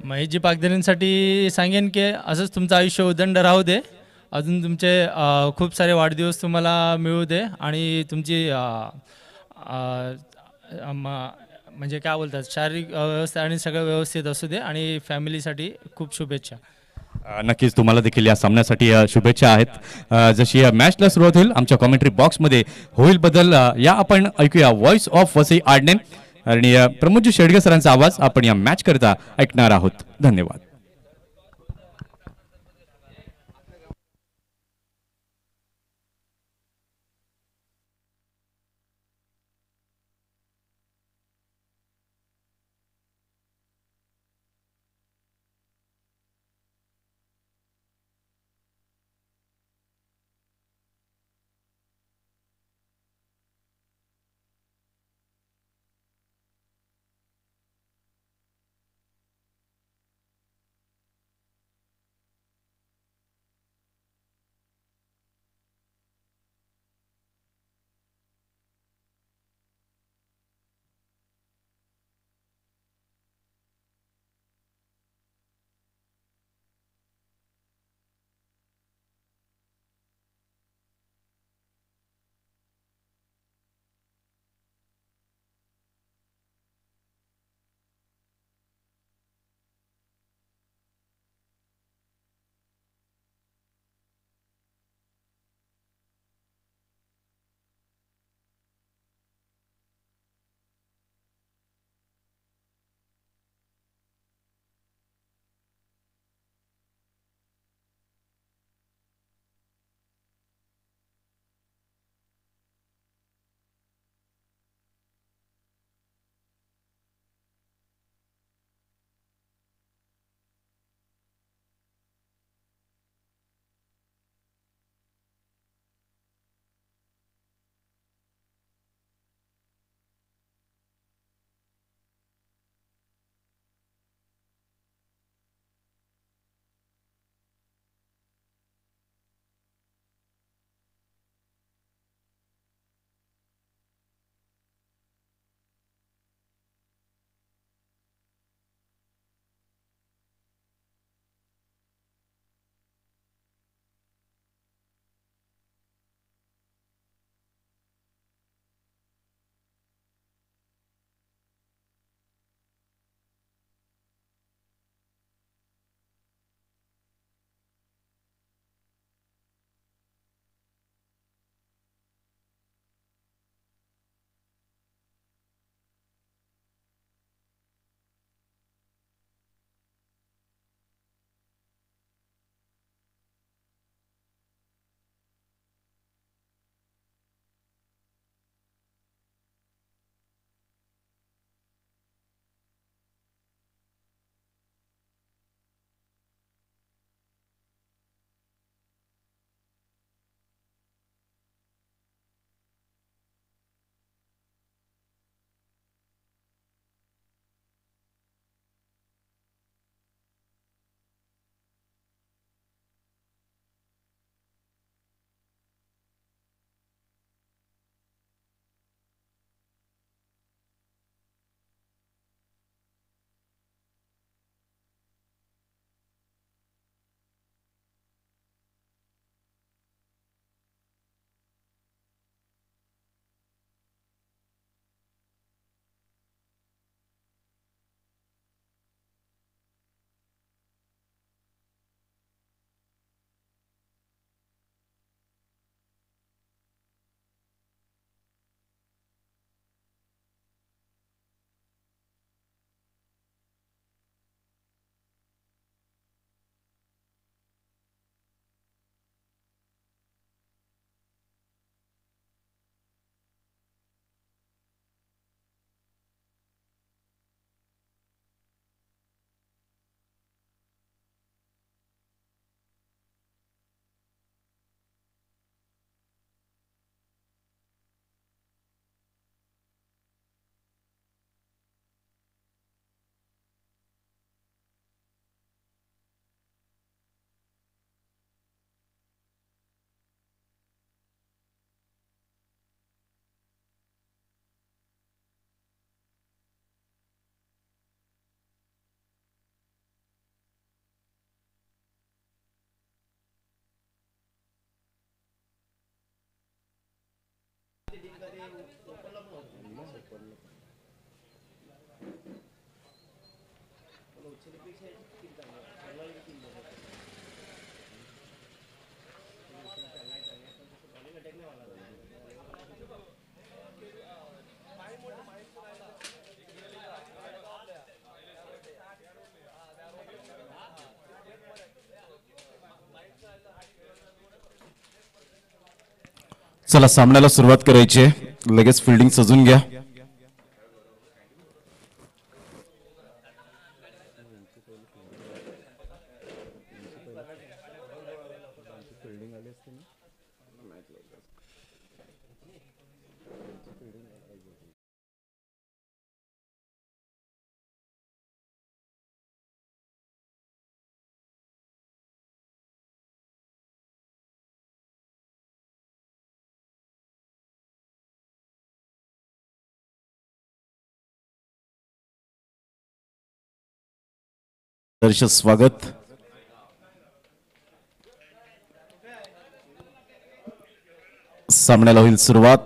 महेशजी पागधरेंसाठी सांगेन की असंच तुमचं आयुष्य उदंड राहू दे. अजून तुमचे खूप सारे वाढदिवस तुम्हाला मिळू दे आणि तुमची अ, म्हणजे काय बोलतात शारीरिक व्यवस्था आणि सगळं व्यवस्थित असू दे आणि फॅमिलीसाठी खूप शुभेच्छा. नक्कीच तुम्हाला देखील या सामन्यासाठी शुभेच्छा आहेत. जशी मॅचला सुरुवात होईल आमच्या कॉमेंट्री बॉक्समध्ये होईल बदल या आपण ऐकूया व्हॉइस ऑफ वसई आडणे आणि प्रमोदजी शेडगे सरांचा आवाज आपण या मॅच करता ऐकणार आहोत. धन्यवाद. चला सामन्याला सुरुवात करायची आहे. लगेच फिल्डिंग सजून घ्या. दर्शक स्वागत. सामन्याला होईल सुरुवात.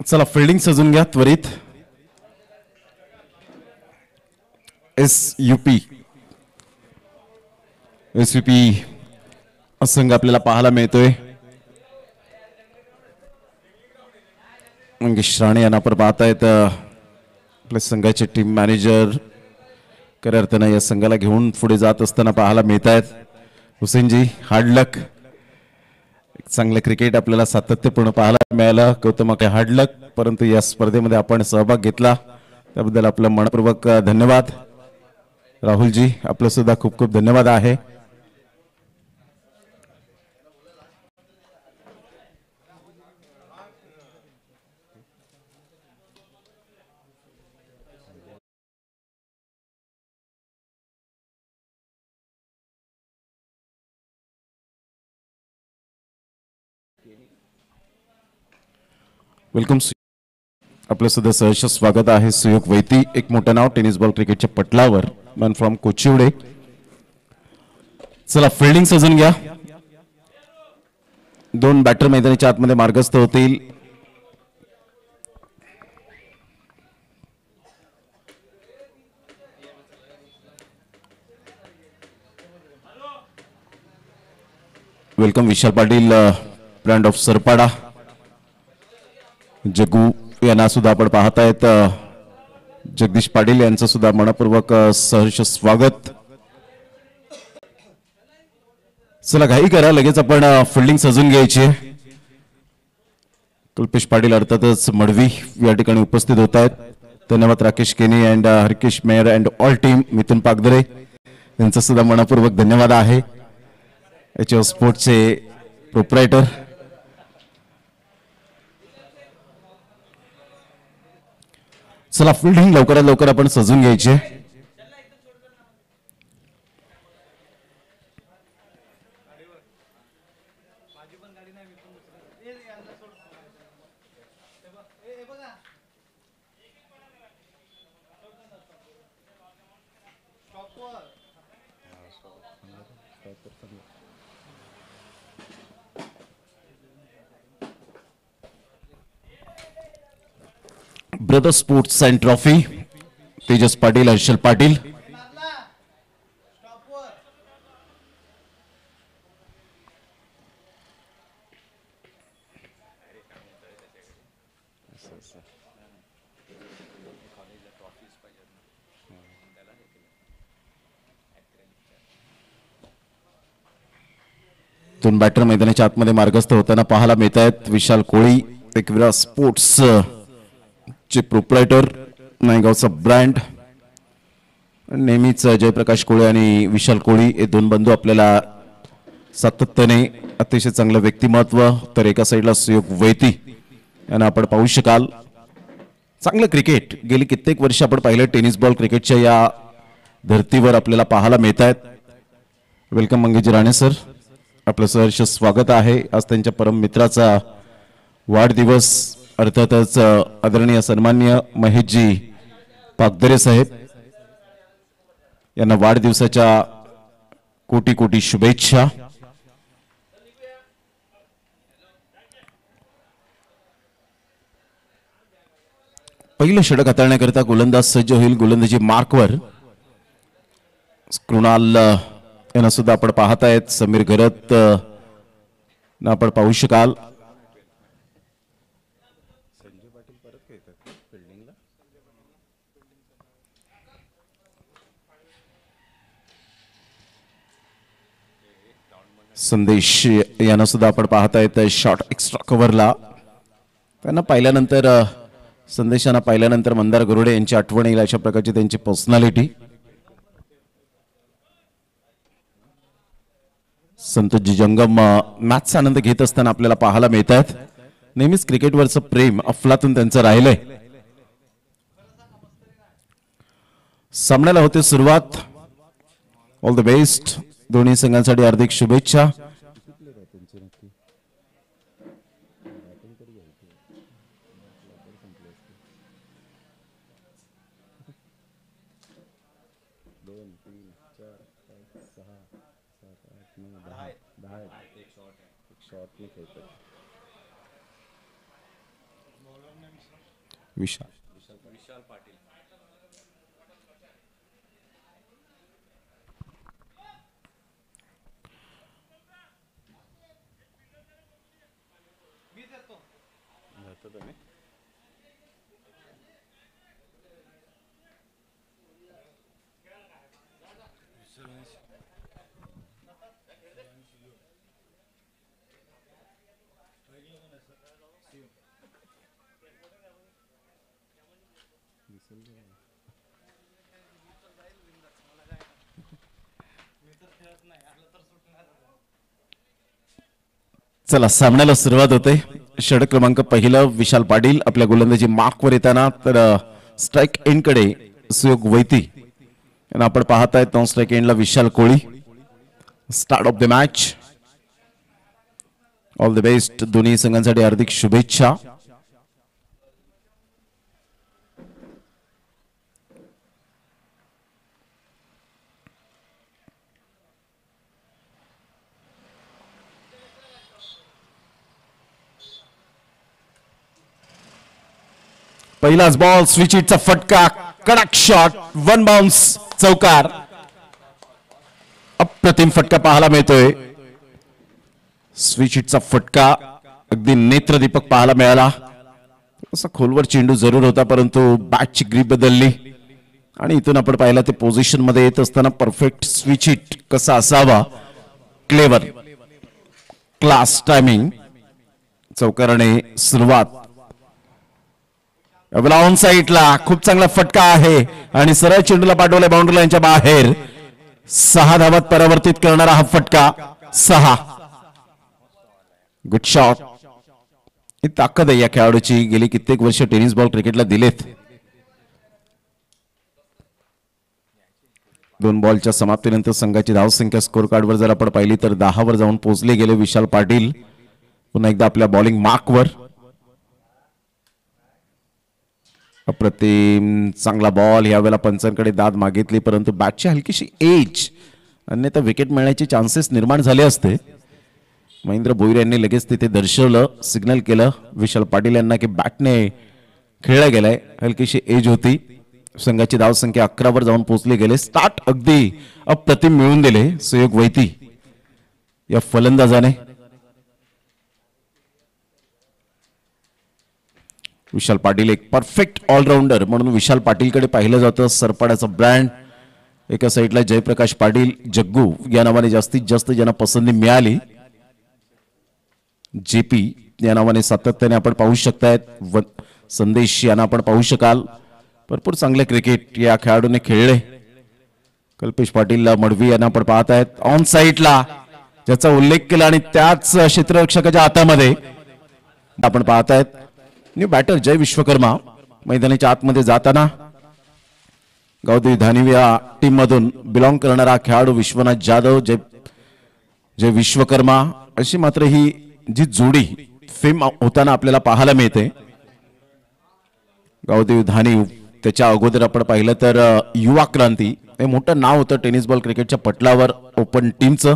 चला फिल्डिंग सजून घ्या त्वरित. एसयूपी संघ आपल्याला पाहायला मिळतोय. मंगेश राणे यांना आपण पाहतायत आपल्या संघाचे टीम मॅनेजर खऱ्या अर्थानं या संघाला घेऊन पुढे जात असताना पाहायला मिळत आहेत. हुसेनजी हार्ड लक. चांगलं क्रिकेट आपल्याला सातत्यपूर्ण पाहायला मिळालं. गौतम हार्ड लक. परंतु या स्पर्धेमध्ये आपण सहभाग घेतला त्याबद्दल आपलं मनपूर्वक धन्यवाद. राहुलजी आपलं सुद्धा खूप खूप धन्यवाद आहे. वेलकम. आपलं सुद्धा सहर्ष स्वागत आहे. सुयोग वैती एक मोठं नाव टेनिस बॉल क्रिकेटच्या पटलावर. मन फ्रॉम कोचिवडे. चला फिल्डिंग सजून घ्या. दोन बॅटर मैदानाच्या आतमध्ये मार्गस्थ होतील. Welcome Vishal Patil brand of Sarpada. Jagu यांना सुद्धा आपण पाहतायत. जगदीश पाटील यांचं सुद्धा मनपूर्वक सहर्ष स्वागत. चला घाई करा. लगेच आपण फिल्डिंग सजून घ्यायची. कल्पेश पाटील अर्थातच मडवी या ठिकाणी उपस्थित होत आहेत. धन्यवाद Rakesh Keni and Harkesh Mayer and all team. Mithun Pagdare यांचा सुद्धा मनपूर्वक धन्यवाद आहे. एच स्पोर्ट्सचे प्रोप्रायटर. चला फिल्डिंग लवकरात लवकर आपण सजून घ्यायची. Brother sports and trophy. Tejas Patil Harshal Patil. दोन बॅटर मैदानाच्या आतमध्ये मार्गस्थ होताना पाहायला मिळत आहेत. विशाल कोळी एकविरा स्पोर्ट्स चे प्रोप्रायटर, नायगावचा ब्रँड. नेहमीच जयप्रकाश कोळी आणि विशाल कोळी हे दोन बंधू आपल्याला सातत्याने अतिशय चांगलं व्यक्तिमत्व. तर एका साईडला सुयोग वैती यांना आपण पाहू शकाल. चांगलं क्रिकेट गेली कित्येक वर्ष आपण पाहिलं टेनिस बॉल क्रिकेटच्या या धर्तीवर आपल्याला पाहायला मिळत आहेत. Welcome Mangesh Rane sir. आपलं सहर्ष स्वागत आहे. आज त्यांच्या परम मित्राचा वाढदिवस. अर्थातच आदरणीय सन्मान्य महेशजी पागदरे साहेब यांना वाढदिवसाच्या कोटी कोटी शुभेच्छा. पहिलं षटक हाताळण्याकरिता गोलंदाज सज्ज होईल. गोलंदाजी मार्कवर कृणाल यांना सुद्धा आपण पाहतायत. समीर घरत ना आपण पाहू शकाल. संदेश यांना सुद्धा आपण पाहतायत शॉर्ट एक्स्ट्रा कव्हरला. त्यांना पाहिल्यानंतर संदेशांना पाहिल्यानंतर मंदार गरुडे यांची आठवण येईल, अशा प्रकारची त्यांची पर्सनॅलिटी. संतोषजी जंगम मॅचचा आनंद घेत असताना आपल्याला पाहायला मिळतात. नेहमीच क्रिकेटवरचं प्रेम अफलातून त्यांचं राहिलंय. सामन्याला होते सुरुवात. All the best. दोन्ही संघांसाठी हार्दिक शुभेच्छा. विशाल चला सामन्याला सुरुवात होते. षटक क्रमांक पहिलं विशाल पाटील आपल्या गोलंदाजी मार्कवर येताना, तर स्ट्राइक एंड कडे सुयोग वैती यांना आपण पाहताय. तो स्ट्राइक एंडला Vishal Koli. Start of the match. All the best. दोन्ही संघांसाठी हार्दिक शुभेच्छा. पहिलाच बॉल, स्विच हिटचा फटका, कडक शॉट, वन बाउन्स, चौकार. अप्रतिम फटका पाहायला मिळतोय. स्विच हिटचा फटका अगदी नेत्रदीपक पाहायला मिळाला. असा खोलवर चेंडू जरूर होता, परंतु बॅटची ग्रीप बदलली आणि इथून आपण पाहिला ते पोझिशन मध्ये येत असताना परफेक्ट स्विच हिट कसा असावा. Clever, class timing. चौकाराने सुरुवात. ऑन साईडला खूप चांगला फटका आहे आणि सरळ चेंडूला पाठवलाय बाउंड्री लाईनच्या बाहेर. 6 धावात परावर्तित करणारा हा फटका. 6. Good shot. ही ताकद आहे या खेळाडूची. गेली कित्येक वर्ष टेनिस बॉल क्रिकेटला दिलेत. 2 बॉलच्या समाप्तीनंतर संघाची धावसंख्या स्कोर कार्डवर जर आपण पाहिली तर 10 वर जाऊन पोहोचले गेले विशाल पाटील. पुन्हा एकदा आपल्या बॉलिंग मार्कवर. अप्रतिम चांगला बॉल. यावेळेला पंचांकडे दाद मागितली, परंतु बॅटची हलकीशी एज, अन्यथा विकेट मिळण्याचे चान्सेस निर्माण झाले असते. महेंद्र भोईर यांनी लगेच तिथे दर्शवलं, सिग्नल केलं विशाल पाटील यांना की बॅटने खेळला गेलाय. हलकीशी एज होती. संघाची धावसंख्या 11 वर जाऊन पोहोचले गेले. स्टार्ट अगदी अप्रतिम मिळून दिले सुयोग वैती या फलंदाजाने. विशाल पाटील एक परफेक्ट ऑलराऊंडर म्हणून विशाल पाटीलकडे पाहिलं जातं. सरपाड्याचा ब्रँड. एका साईडला जयप्रकाश पाटील, जग्गू या नावाने जास्तीत जास्त ज्यांना पसंती मिळाली. जेपी या नावाने सातत्याने आपण पाहू शकतायत. संदेश यांना आपण पाहू शकाल. भरपूर चांगले क्रिकेट या खेळाडूने खेळले. कल्पेश पाटील, मडवी यांना आपण पाहतायत. ऑन साईडला ज्याचा उल्लेख केला आणि त्याच क्षेत्ररक्षकाच्या हातामध्ये आपण पाहतायत. न्यू बॅटर जय विश्वकर्मा मैदानाच्या आतमध्ये जाताना गावदेवी धानिव या टीम मधून बिलॉंग करणारा खेळाडू विश्वनाथ जाधव, जय विश्वकर्मा अशी मात्र ही जी जोडी फेम होताना आपल्याला पाहायला मिळते. गावदेवी धानिव, त्याच्या अगोदर आपण पाहिलं तर युवा क्रांती हे मोठं नाव होतं टेनिस बॉल क्रिकेटच्या पटलावर ओपन टीमचं.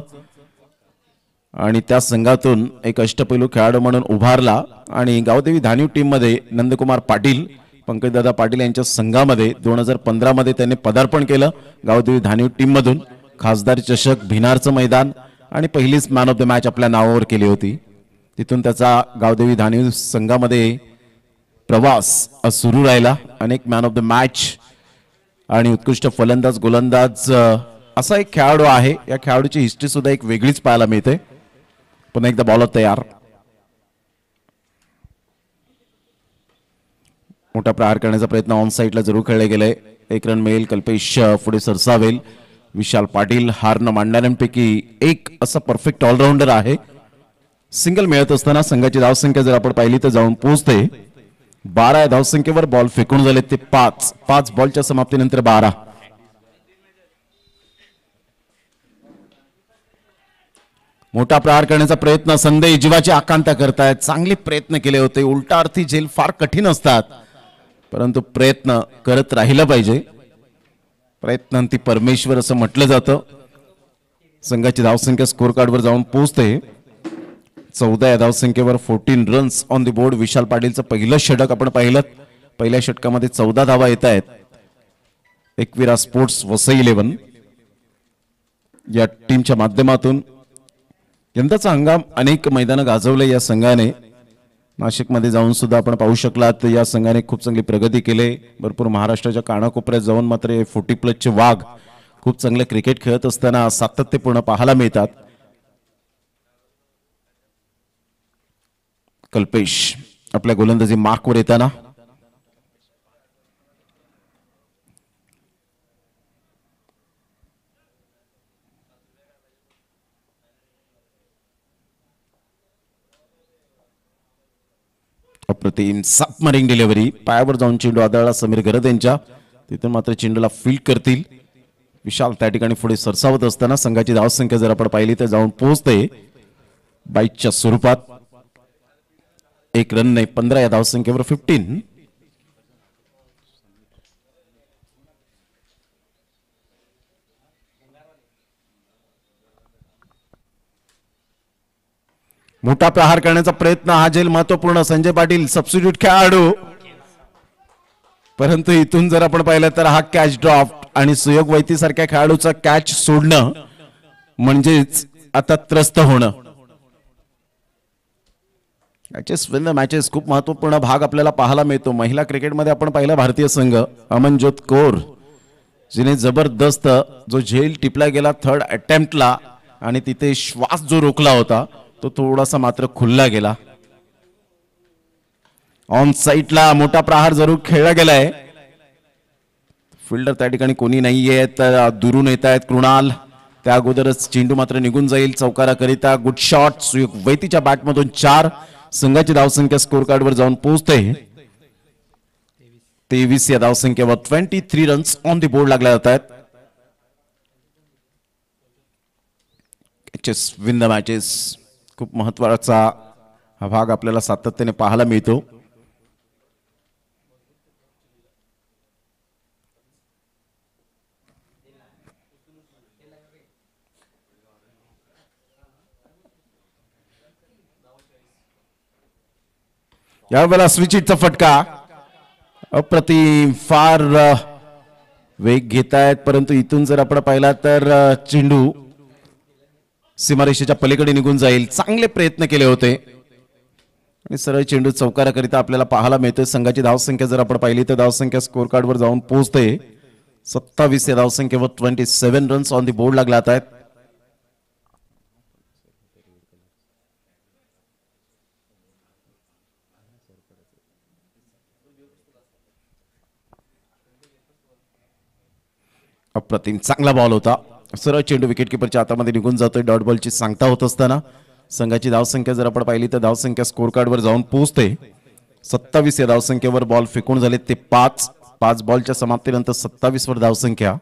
आणि त्या संघातून एक अष्टपैलू खेळाडू म्हणून उभारला आणि गावदेवी धानिव टीम मध्ये नंदकुमार पाटील, पंकजदादा पाटील यांच्या संघामध्ये 2015 मध्ये त्यांनी पदार्पण केलं गावदेवी धानिव टीम मधून. खासदार चषक, भिनारचं मैदान आणि पहिलीच मॅन ऑफ द मॅच आपल्या नावावर केली होती. तिथून त्याचा गावदेवी धानिव संघामध्ये प्रवास सुरू राहिला. अनेक मॅन ऑफ द मॅच आणि उत्कृष्ट फलंदाज, गोलंदाज असा एक खेळाडू आहे. या खेळाडूची हिस्ट्री सुद्धा एक वेगळीच पाहायला मिळते. पुन्हा एकदा बॉलर तयार. मोठा प्रहार करण्याचा प्रयत्न ऑन साईडला जरूर खेळले गेले. एक रन मिळेल. कल्पेश पुढे सरसावेल. विशाल पाटील हार न मांडणाऱ्यांपैकी एक असा परफेक्ट ऑलराऊंडर आहे. सिंगल मिळत असताना संघाची धावसंख्या जर आपण पाहिली तर जाऊन पोहोचते 12 या धावसंख्येवर. बॉल फेकून झाले ते 5 बॉलच्या समाप्तीनंतर 12. मोठा प्रहार करण्याचा प्रयत्न. संदेश जीवाची आकांक्षा करतायत. चांगले प्रयत्न केले होते. उलटा अर्थी झेल फार कठीण असतात, परंतु प्रयत्न करत राहिलं पाहिजे. प्रयत्नांती परमेश्वर असं म्हटलं जातं. संघाची धावसंख्या स्कोर कार्डवर जाऊन पोहोचते 14 या धावसंख्येवर. 14 रन्स ऑन द बोर्ड. विशाल पाटीलचं पहिलं षटक आपण पाहिलं. पहिल्या षटकामध्ये 14 धावा येत आहेत. एकविरा स्पोर्ट्स वसई 11 या टीमच्या माध्यमातून यंदाचा हंगाम अनेक मैदानं गाजवले या संघाने. नाशिकमध्ये जाऊन सुद्धा आपण पाहू शकलात या संघाने खूप चांगली प्रगती केली. भरपूर महाराष्ट्राच्या कानाकोपऱ्यात जाऊन मात्र 40+ वाघ खूप चांगले क्रिकेट खेळत असताना सातत्यपूर्ण पाहायला मिळतात. कल्पेश आपल्या गोलंदाजी मार्कवर येताना अप्रतिम सबमरीन डिलिव्हरी. पायावर जाऊन चेंडू आदळला समीर गरद यांच्या. तिथून मात्र चेंडूला फील्ड करतील. विशाल त्या ठिकाणी पुढे सरसावत असताना संघाची धावसंख्या जर आपण पाहिली तर जाऊन पोहोचते 22च्या स्वरूपात. एक रन नाही. 15 या धावसंख्येवर 15. मोठा प्रहार करण्याचा प्रयत्न. हा झेल महत्वपूर्ण. संजय पाटील सबस्टिट्यूट खेळाडू, परंतु इथून जर आपण पाहिलं तर हा कॅच ड्रॉप आणि सुयोग वैती सारख्या खेळाडूचा कॅच सोडणं म्हणजेच आता त्रस्त होणं. मॅचेस खूप महत्वपूर्ण भाग आपल्याला पाहायला मिळतो. महिला क्रिकेटमध्ये आपण पाहिला भारतीय संघ अमनज्योत कौर जिने जबरदस्त जो झेल टिपला गेला थर्ड अटेम्प्टला आणि तिथे श्वास जो रोखला होता तो थोडासा मात्र खुलला गेला. ऑन साईडला मोठा प्रहार जरूर खेळला गेलाय. फिल्डर त्या ठिकाणी कोणी नाहीये तर दुरून येत आहेत कृणाल. त्या अगोदरच चेंडू मात्र निघून जाईल चौकाराकरिता. Good shot. सुयोग वैतीच्या बॅटमधून 4. संघाची धावसंख्या स्कोर कार्डवर जाऊन पोहोचते 23 या धावसंख्येवर. 23 रन्स ऑन द बोर्ड लागल्या जात आहेत. कॅचेस विन द मॅचेस खूप महत्वाचा हा भाग आपल्याला सातत्याने पाहायला मिळतो. यावेळेला स्विच हिटचा फटका. अप्रतिम. फार वेग घेत आहेत, परंतु इथून जर आपण पाहिला तर चेंडू सीमारेषेच्या पलीकडे निघून जाईल. चांगले प्रयत्न केले होते आणि सरळ चेंडू चौकाराकरिता आपल्याला पाहायला मिळते. संघाची धावसंख्या जर आपण पाहिली तर धावसंख्या स्कोर कार्डवर जाऊन पोहोचते 27 या धावसंख्येवर. 27 रन्स ऑन दी बोर्ड लागला आहेत. अप्रतिम चांगला बॉल होता. सरळ चेंडू विकेट किपरच्या हातामध्ये निघून जातोय. डॉट बॉलची सांगता होत असताना संघाची धावसंख्या जर आपण पाहिली तर धावसंख्या स्कोर कार्डवर जाऊन पोहोचते 27 या धावसंख्येवर. बॉल फेकून झाले ते 5 बॉलच्या समाप्तीनंतर 27 वर धावसंख्या.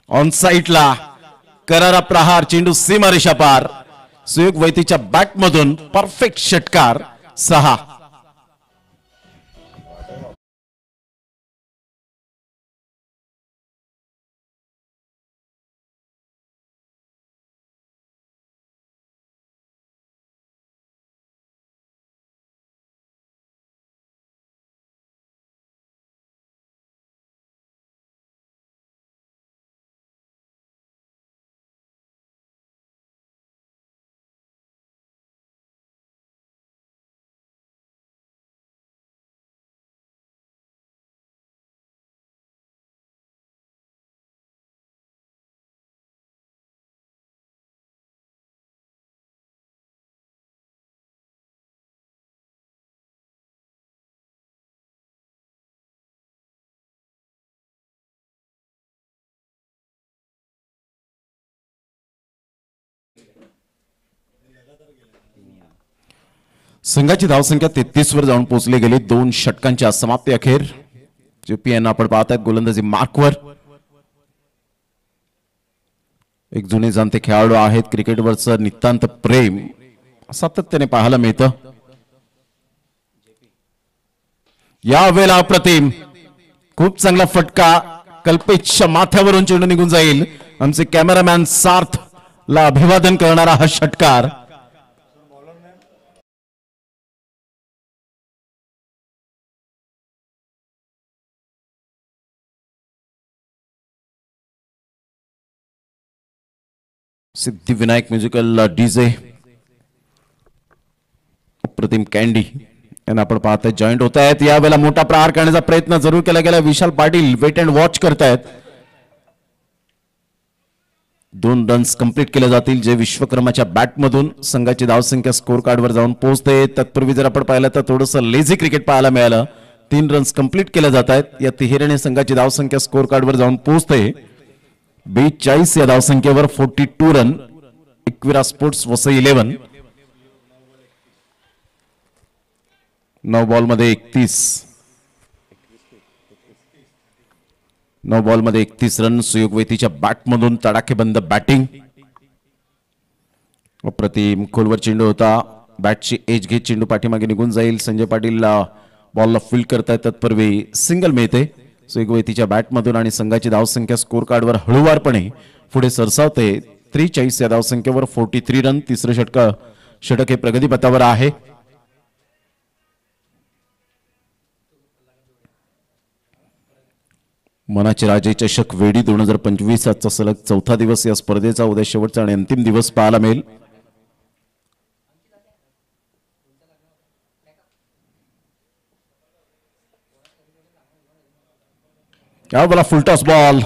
ऑन साईडला करारा प्रहार. चेंडू सीमारेषा पार. सुयोग वैतीच्या बॅटमधून परफेक्ट षटकार. 6. संघाची धावसंख्या 33 वर जाऊन पोहोचली गेली 2 षटकांच्या समाप्ती अखेर. जेपीएन आपण पाहतायत गोलंदाजी मार्कवर. एक जुने जाणते खेळाडू आहेत. क्रिकेटवरचं नितांत प्रेम सातत्याने पाहायला मिळतं. या वेळेला अप्रतिम खूप चांगला फटका कल्पेशच्या माथ्यावरून चेंडू निघून जाईल. आमचे कॅमेरामॅन सार्थ ला अभिवादन करणारा हा षटकार. सिद्धिविनायक म्युझिकल डीजे अप्रतिम कॅन्डी यांना आपण पाहताय जॉईंट होत आहेत. यावेळेला मोठा प्रहार करण्याचा प्रयत्न जरूर केला गेला. Vishal Patil weight and watch करतायत. 2 रन्स कंप्लीट केले जातील जे विश्वकर्माच्या बॅटमधून संघाची धावसंख्या स्कोर कार्डवर जाऊन पोहोचते. तत्पूर्वी जर आपण पाहिलं तर थोडंसं लेझी क्रिकेट पाहायला मिळालं. 3 रन्स कंप्लीट केले जात आहेत. या तिहेरीने संघाची धावसंख्या स्कोर कार्डवर जाऊन पोहोचते 42 या धावसंख्येवर. 42 रन. एकविरा स्पोर्ट्स वसई 11. 9 बॉलमध्ये 31 रन. सुयोग वैतीच्या बॅटमधून तडाखेबंद बॅटिंग. अप्रतिम खोलवर चेंडू होता. बॅटची एज घेत चेंडू पाठीमागे निघून जाईल. संजय पाटील बॉलला फील्ड करतायत. तत्पूर्वी सिंगल मिळते सुयोग वैतीच्या बॅटमधून आणि संघाची धावसंख्या स्कोर कार्डवर हळूवारपणे पुढे सरसावते 43 या धावसंख्येवर. 43 रन. तिसरं षटक हे प्रगतीपथावर आहे. मनाचे राजे चषक वेडी 2025 आजचा सलग 4था दिवस. या स्पर्धेचा उद्या शेवटचा आणि अंतिम दिवस पाहायला मिळेल. यावेळेला फुलटॉस बॉल.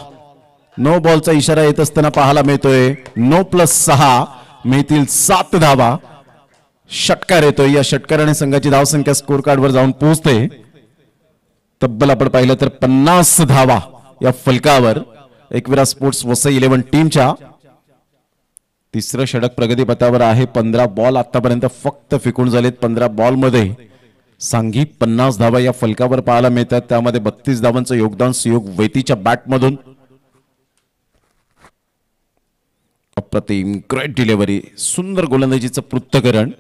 नो बॉलचा इशारा येत असताना पाहायला मिळतोय. 9+6 मिळतील 7 धावा. षटकार येतोय. या षटकाराने संघाची धावसंख्या स्कोर कार्डवर जाऊन पोहोचते तब्बल आपण पाहिलं तर 50 धावा या फलकावर. एकविरा स्पोर्ट्स वसई 11 टीमच्या. तिसरं षटक प्रगतीपथावर आहे. 15 बॉल आतापर्यंत फक्त फेकून झालेत. 15 बॉलमध्ये सांघिक 50 धावा या फलकावर पाहायला मिळतात. त्यामध्ये 32 धावांचं योगदान सुयोग वैतीच्या बॅटमधून. अप्रतिम ग्रेट डिलिव्हरी. सुंदर गोलंदाजीचं पृथ्थकरण.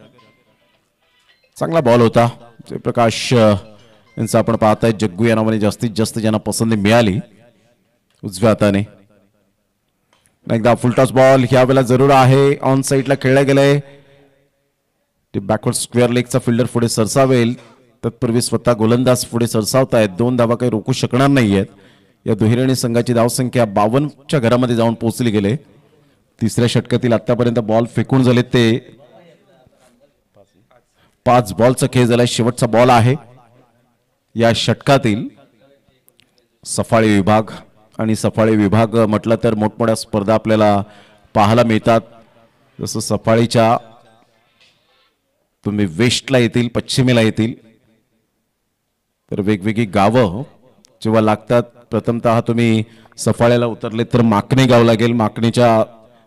चांगला बॉल होता. जयप्रकाश यांचं आपण पाहताय. जग्गू या नावाने जास्तीत जास्त ज्यांना पसंती मिळाली उजव्या हाताने. एकदा फुलटॉस बॉल ह्या वेळेला जरूर आहे. ऑन साईडला खेळला गेलाय. बॅकवर्ड स्क्वेअर लेगचा फिल्डर पुढे सरसावेल. तत्पूर्वी स्वतः गोलंदाज पुढे सरसावतायत. 2 धावा काही रोखू शकणार नाहीयेत. या दुहेरीने संघाची धावसंख्या 52च्या घरामध्ये जाऊन पोहोचली गेले. तिसऱ्या षटकातील आतापर्यंत बॉल फेकून झाले ते 5 बॉलचा खेळ झालाय. शेवटचा बॉल आहे या षटकातील. सफाळे विभाग आणि सफाळे विभाग म्हटलं तर मोठमोठ्या स्पर्धा आपल्याला पाहायला मिळतात. जसं सफाळीच्या तुम्ही वेस्टला येतील, पश्चिमेला येतील तर वेगवेगळी गावं जेव्हा लागतात. प्रथमतः तुम्ही सफाळ्याला उतरले तर माकणे गाव लागेल. माकणीच्या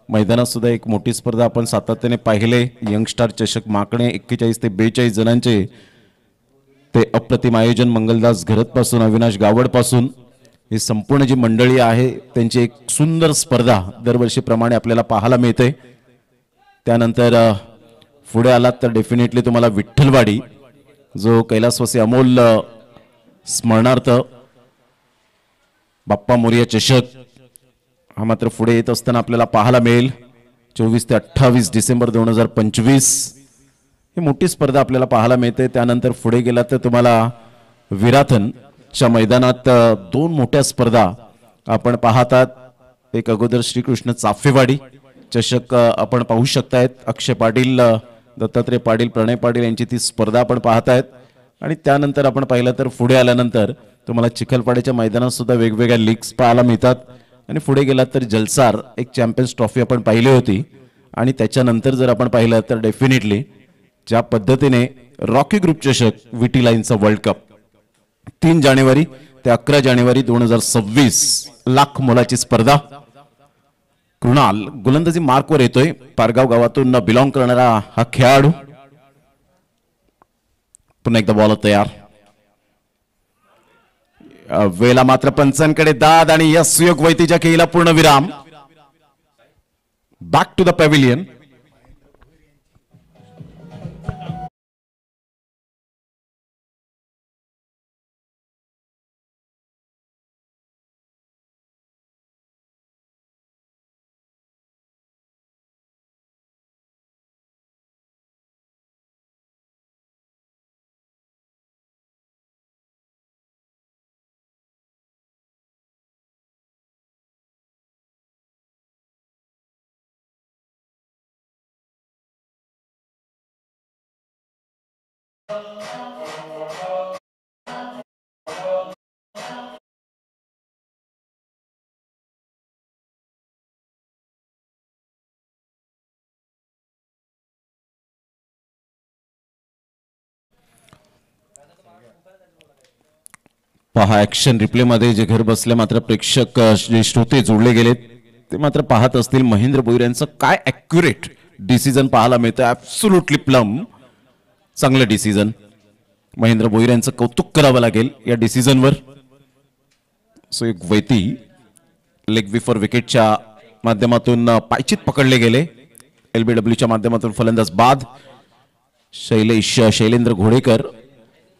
मैदानात सुद्धा एक मोठी स्पर्धा आपण सातत्याने पाहिले. यंगस्टार चषक माकणे 41 ते 42 जणांचे ते अप्रतिम आयोजन. मंगलदास घरतपासून अविनाश गावडपासून ही संपूर्ण जी मंडळी आहे त्यांची एक सुंदर स्पर्धा दरवर्षीप्रमाणे आपल्याला पाहायला मिळते. त्यानंतर पुढे आलात तर डेफिनेटली तुम्हाला विठ्ठलवाडी जो कैलासवासी अमोल स्मरणार्थ बाप्पा मोरिया चषक हा मात्र पुढे येत असताना आपल्याला पाहायला मिळेल. 24 ते 28 डिसेंबर 2025 ही मोठी स्पर्धा आपल्याला पाहायला मिळते. त्यानंतर पुढे गेला तर तुम्हाला विराथनच्या मैदानात 2 मोठ्या स्पर्धा आपण पाहतात. एक अगोदर श्रीकृष्ण चाफेवाडी चषक आपण पाहू शकतायत. अक्षय पाटील, दत्तात्रय पाटील, प्रणय पाटील यांची ती स्पर्धा आपण पाहतायत. आणि त्यानंतर आपण पाहिलं तर पुढे आल्यानंतर तुम्हाला चिखलपाड्याच्या मैदानात सुद्धा वेगवेगळ्या लीग्स पाहायला मिळतात. आणि पुढे गेलात तर जलसार एक चॅम्पियन्स ट्रॉफी आपण पाहिली होती. आणि त्याच्यानंतर जर आपण पाहिलं तर डेफिनेटली ज्या पद्धतीने रॉकी ग्रुप चषक विटी लाईनचा वर्ल्ड कप 3 जानेवारी ते 11 जानेवारी 2026 लाख मोलाची स्पर्धा. कृणाल गोलंदाजी मार्कवर येतोय. पारगाव गावातून बिलॉंग करणारा हा खेळाडू. पुन्हा एकदा बॉल तयार. वेला मात्र पंचांकडे दाद आणि या सुयोग वैतीच्या खेळीला पूर्ण विराम. Back to the pavilion. पहा ऍक्शन रिप्ले मध्ये जे घर बसल्या मात्र प्रेक्षक जे श्रोते जोडले गेलेत ते मात्र पाहत असतील महेंद्र भोईर यांचं काय ॲक्युरेट डिसिजन पाहायला मिळतं. ॲब्सोल्युटली प्लम चांगलं डिसिजन. महेंद्र भोईर यांचं कौतुक करावं लागेल या डिसिजनवर. सो एक वैती लेग बिफोर विकेटच्या माध्यमातून पायचीत पकडले गेले. LBWच्या माध्यमातून फलंदाज बाद.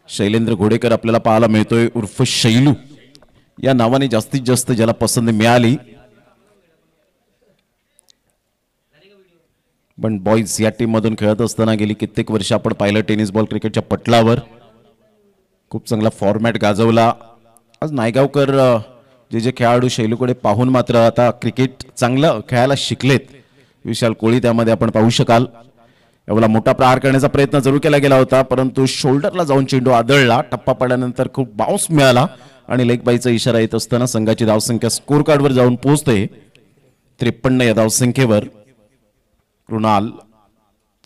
शैलेंद्र घोडेकर आपल्याला पाहायला मिळतोय उर्फ शैलू या नावाने जास्तीत जास्त ज्याला पसंती मिळाली. पण बॉईज या टीम मधून खेळत असताना गेली कित्येक वर्ष आपण पाहिलं टेनिस बॉल क्रिकेटच्या पटलावर खूप चांगला फॉर्मॅट गाजवला. आज नायगावकर जे खेळाडू शैलूकडे पाहून मात्र आता क्रिकेट चांगलं खेळायला शिकलेत. विशाल कोळी त्यामध्ये आपण पाहू शकाल. एवढा मोठा प्रहार करण्याचा प्रयत्न जरूर केला गेला होता परंतु शोल्डरला जाऊन चेंडू आदळला. टप्पा पडल्यानंतर खूप बाउन्स मिळाला आणि लेग बायचा इशारा येत असताना संघाची धावसंख्या स्कोर कार्डवर जाऊन पोहोचते 53 या धावसंख्येवर. कृणाल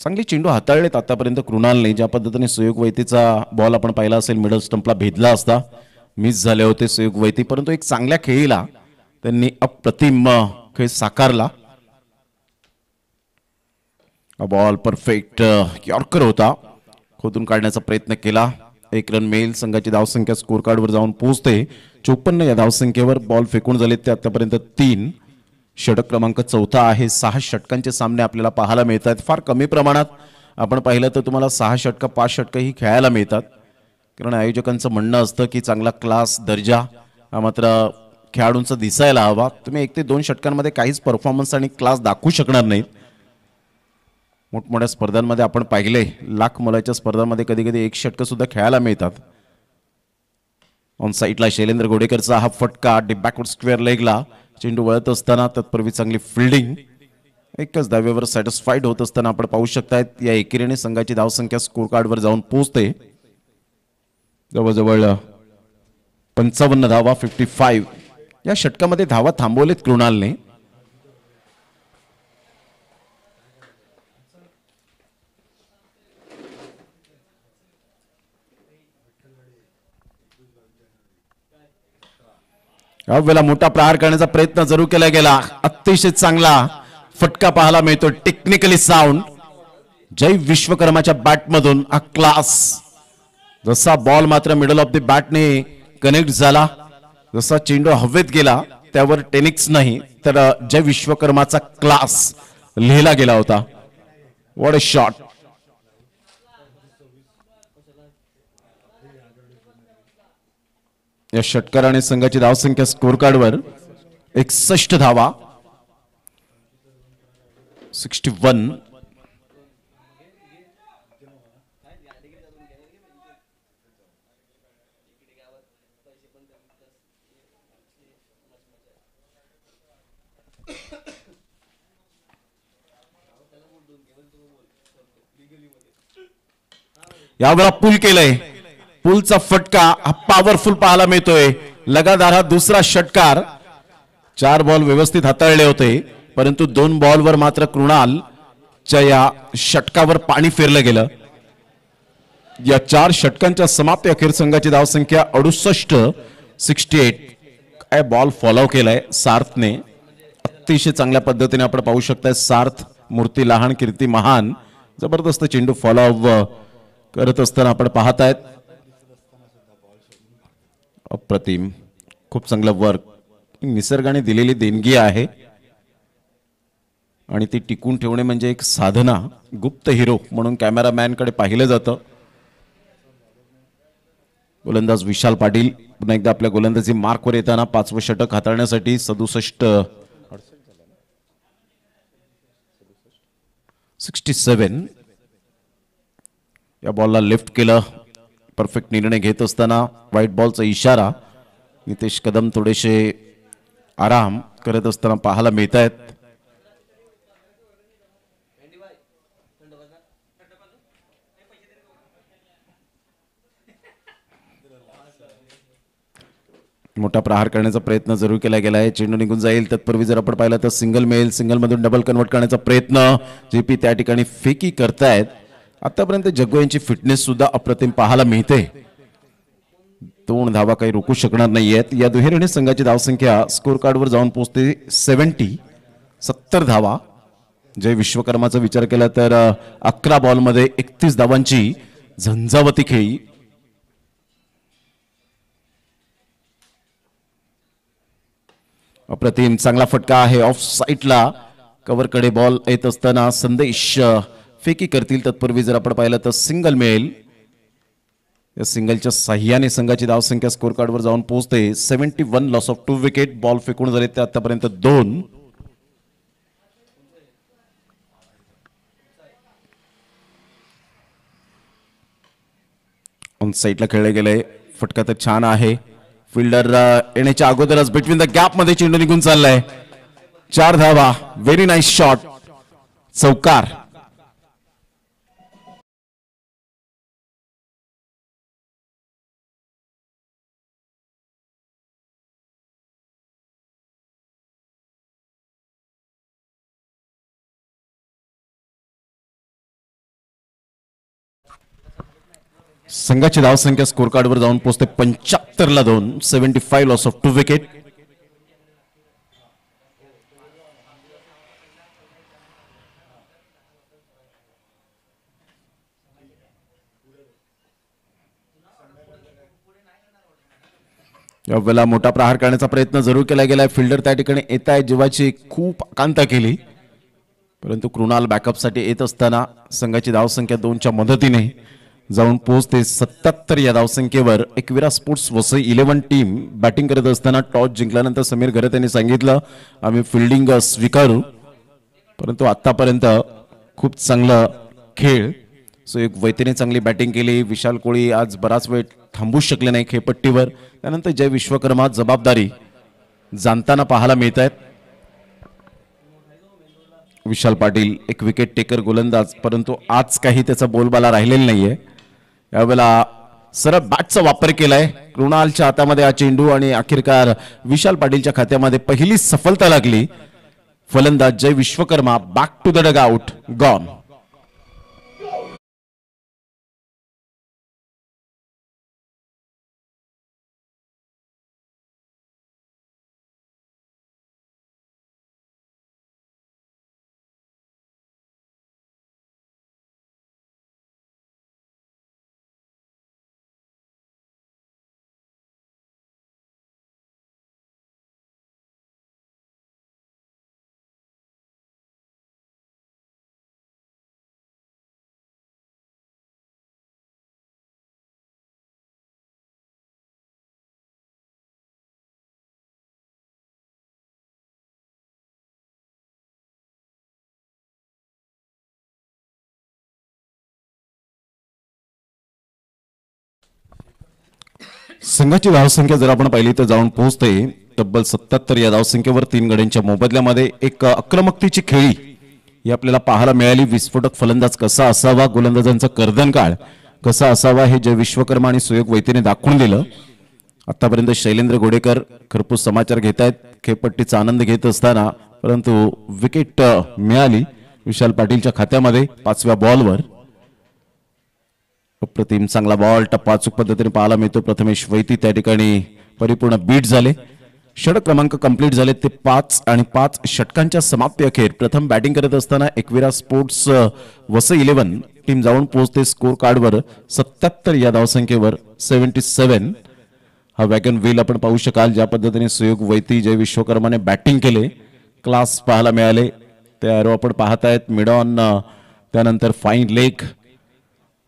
चांगली चेंडू हाताळलेत आतापर्यंत कृणालने. ज्या पद्धतीने सुयोग वैतीचा बॉल आपण पाहिला असेल मिडल स्टंपला भेदला असता, मिस झाले होते सुयोग वैती, परंतु एक चांगल्या खेळीला त्यांनी अप्रतिम खेळ साकारला. बॉल परफेक्ट यॉर्कर होता. खोदून काढण्याचा प्रयत्न केला. 1 रन मिळेल. संघाची धावसंख्या स्कोर कार्डवर जाऊन पोहोचते 54 या धावसंख्येवर. बॉल फेकून झालेत ते आतापर्यंत 3. षटक क्रमांक 4 आहे. 6 षटकांचे सामने आपल्याला पाहायला मिळतात. फार कमी प्रमाणात आपण पाहिलं तर तुम्हाला 6 षटक 5 षटक ही खेळायला मिळतात. कारण आयोजकांचं म्हणणं असतं की चांगला क्लास दर्जा हा मात्र खेळाडूंचा दिसायला हवा. तुम्ही 1 ते 2 षटकांमध्ये काहीच परफॉर्मन्स आणि क्लास दाखवू शकणार नाहीत. मोठमोठ्या स्पर्धांमध्ये आपण पाहिले लाख मोलाच्या स्पर्धांमध्ये कधी कधी 1 षटक सुद्धा खेळायला मिळतात. ऑन साईडला शैलेंद्र घोडेकरचा हा फटका डीप बॅकवर्ड स्क्वेअर लेगला. चेंडू वळत असताना तत्पूर्वी चांगली फिल्डिंग. एकच धावेवर सॅटिस्फाईड होत असताना आपण पाहू शकतायत या एकेरीने संघाची धावसंख्या स्कोर कार्डवर जाऊन पोहोचते जवळजवळ 55 धावा. 55 या षटकामध्ये धावा थांबवलेत कृणालने. यावेळेला मोठा प्रहार करण्याचा प्रयत्न जरूर केला गेला. अतिशय चांगला फटका पाहायला मिळतो. टेक्निकली साऊंड जय विश्वकर्माच्या बॅटमधून हा क्लास. जसा बॉल मात्र मिडल ऑफ द बॅटने कनेक्ट झाला, जसा चेंडू हवेत गेला त्यावर टेनिक्स नाही तर जय विश्वकर्माचा क्लास लिहिला गेला होता. What a shot. या षटकाराने संघाची धावसंख्या स्कोर कार्डवर 61 धावा. 61. यावेळेला पूल केलंय. पुलचा फटका हा पॉवरफुल पाहायला मिळतोय. लगातार हा दुसरा षटकार. 4 बॉल व्यवस्थित हाताळले होते परंतु 2 बॉलवर मात्र कृणालच्या या षटकावर पाणी फिरलं गेलं. या 4 षटकांच्या समाप्ती अखेर संघाची धावसंख्या 68. काय बॉल फॉलो केलाय सार्थने. अतिशय चांगल्या पद्धतीने आपण पाहू शकताय. सार्थ मूर्ती लहान कीर्ती महान. जबरदस्त चेंडू फॉलो करत असताना आपण पाहतायत. अप्रतिम, खूप चांगलं वर्क. निसर्गाने दिलेली देणगी आहे आणि ती टिकून ठेवणे म्हणजे एक साधना. गुप्त हिरो म्हणून कॅमेरामॅन कडे पाहिलं जातं. गोलंदाज विशाल पाटील पुन्हा एकदा आपल्या गोलंदाजी मार्कवर येताना 5वं षटक हाताळण्यासाठी 67 या बॉलला लेफ्ट केलं. परफेक्ट निर्णय घेत असताना व्हाईट बॉलचा इशारा. नितेश कदम थोडेसे आराम करत असताना पाहायला मिळत आहेत. मोठा प्रहार करण्याचा प्रयत्न जरूर केला गेला आहे. चेंडू निघून जाईल. तत्पूर्वी जर आपण पाहिलं तर सिंगल मिळेल. सिंगल मधून डबल कन्वर्ट करण्याचा प्रयत्न. जेपी त्या ठिकाणी फेकी करतायत. आतापर्यंत जग्गू यांची फिटनेस सुद्धा अप्रतिम पाहायला मिळते. 2 धावा काही रोखू शकणार नाहीयेत. या दुहेरीने संघाची धावसंख्या स्कोर कार्डवर जाऊन पोहोचते 70 धावा. जय विश्वकर्माचा विचार केला तर 11 बॉलमध्ये 31 धावांची झंझावती खेळी. अप्रतिम चांगला फटका आहे ऑफ साईडला. कव्हर कडे बॉल येत असताना संदेश फेकी करतील. तत्पूर्वी जर आपण पाहिलं तर सिंगल मिळेल. या सिंगलच्या साह्याने संघाची धावसंख्या स्कोर कार्डवर जाऊन पोहोचते 71. Loss of 2 wicket. बॉल फेकून झाले ते आतापर्यंत 2. ऑन साईडला खेळले गेले. फटका तर छान आहे. फिल्डर येण्याच्या अगोदरच बिटवीन द गॅप मध्ये चेंडू निघून चाललाय. 4 धावा. Very nice shot. चौकार. संघाची धावसंख्या स्कोर कार्डवर जाऊन पोहोचते 75 ला 2. 75. Loss of 2 wicket. यावेळेला मोठा प्रहार करण्याचा प्रयत्न जरूर केला गेलाय. फिल्डर त्या ठिकाणी येत आहे. जीवाची खूप आकांक्षा केली परंतु कृणाल बॅकअपसाठी येत असताना संघाची धावसंख्या 2च्या मदतीने जाऊन पोहोचते 77 या धावसंख्येवर. Ekvira sports Vasai 11 team batting करत असताना टॉस जिंकल्यानंतर समीर घरत यांनी सांगितलं आम्ही फिल्डिंग स्वीकारू. परंतु आतापर्यंत खूप चांगलं खेळ. सुयोग वैतीने चांगली बॅटिंग केली. विशाल कोळी आज बराच वेळ थांबू शकले नाही खेळपट्टीवर. त्यानंतर जय विश्वकर्मा जबाबदारी जाणताना पाहायला मिळत आहेत. विशाल पाटील एक विकेट टेकर गोलंदाज परंतु आज काही त्याचा बोलबाला राहिलेला नाहीये. यावेळेला सरळ बॅटचा वापर केलाय. कृणालच्या हातामध्ये हा चेंडू आणि अखेरकार विशाल पाटीलच्या खात्यामध्ये पहिली सफलता लागली. फलंदाज Jay Vishwakarma back to the dugout. Gone. संघाची धावसंख्या जर आपण पाहिली तर जाऊन पोहोचते तब्बल 77 या धावसंख्येवर. 3 गड्यांच्या मोबदल्यामध्ये एक आक्रमकतेची खेळी ही आपल्याला पाहायला मिळाली. विस्फोटक फलंदाज कसा असावा, गोलंदाजांचा कर्दनकाळ कसा असावा हे जय विश्वकर्मा आणि सुयोग वैतीने दाखवून दिलं. आतापर्यंत शैलेंद्र गोडेकर खरपूस समाचार घेत आहेत खेळपट्टीचा आनंद घेत असताना. परंतु विकेट मिळाली विशाल पाटीलच्या खात्यामध्ये 5व्या बॉलवर. अप्रतिम चांगला बॉल टप्पा अचूक पद्धतीने पाहायला मिळतो. प्रथमेश वैती त्या ठिकाणी परिपूर्ण बीट झाले. षटक क्रमांक कंप्लीट झाले ते 5 आणि 5 षटकांच्या समाप्ती अखेर प्रथम बॅटिंग करत असताना एकविरा स्पोर्ट्स वसई 11 टीम जाऊन पोहोचते स्कोर कार्डवर 77 या धावसंख्येवर 77. हा वॅगन व्हील आपण पाहू शकाल. ज्या पद्धतीने सुयोग वैती जय विश्वकर्माने बॅटिंग केले, क्लास पाहायला मिळाले. ते एरो आपण पाहतायत मिड ऑन, त्यानंतर फाईन लेग,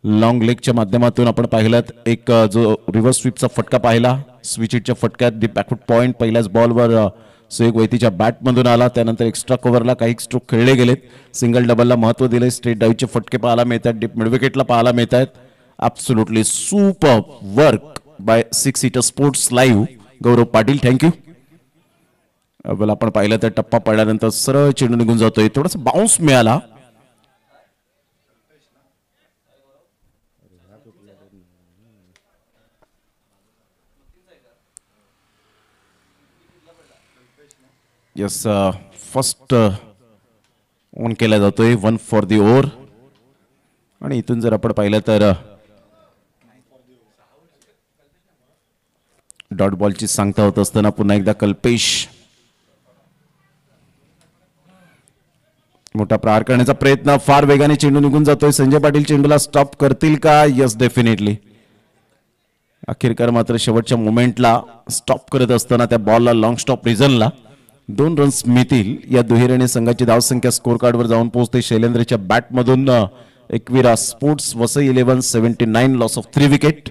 लॉंग लेगच्या माध्यमातून आपण पाहिलात एक जो रिव्हर्स स्वीपचा फटका पाहिला, स्विच हिटच्या फटक्यात दी बॅकवर्ड पॉइंट पहिल्याच बॉलवर सुयोग वैतीच्या बॅटमधून आला. त्यानंतर एक्स्ट्रा कव्हरला काही स्ट्रोक खेळले गेलेत, सिंगल डबलला महत्व दिले, स्ट्रेट डाऊचे फटके पाहायला मिळतात, डीप मिडविकेटला पाहायला मिळत आहेत. Absolutely super work by 6 hitter sports live. Gaurav Patil, thank you. आपण पाहिलं तर टप्पा पडल्यानंतर सरळ चेंडू निघून जातोय, थोडासा बाउन्स मिळाला. यस, फर्स्ट ऑन केला जातोय, 1 फॉर दी ओव्हर. आणि इथून जर आपण पाहिलं तर डॉट बॉलची सांगता होत असताना पुन्हा एकदा कल्पेश मोठा प्रहार करण्याचा प्रयत्न, फार वेगाने चेंडू निघून जातोय. संजय पाटील चेंडूला स्टॉप करतील का? Yes, definitely. अखेरकार मात्र शेवटच्या मोमेंटला स्टॉप करत असताना त्या बॉलला लॉंग स्टॉप रिझनला 2 रन्स मिळतील. या दुहेरीने संघाची धावसंख्या स्कोर कार्डवर जाऊन पोहोचते. शैलेंद्रच्या बॅटमधून Ekvira sports Vasai 11 79, loss of 3 wicket.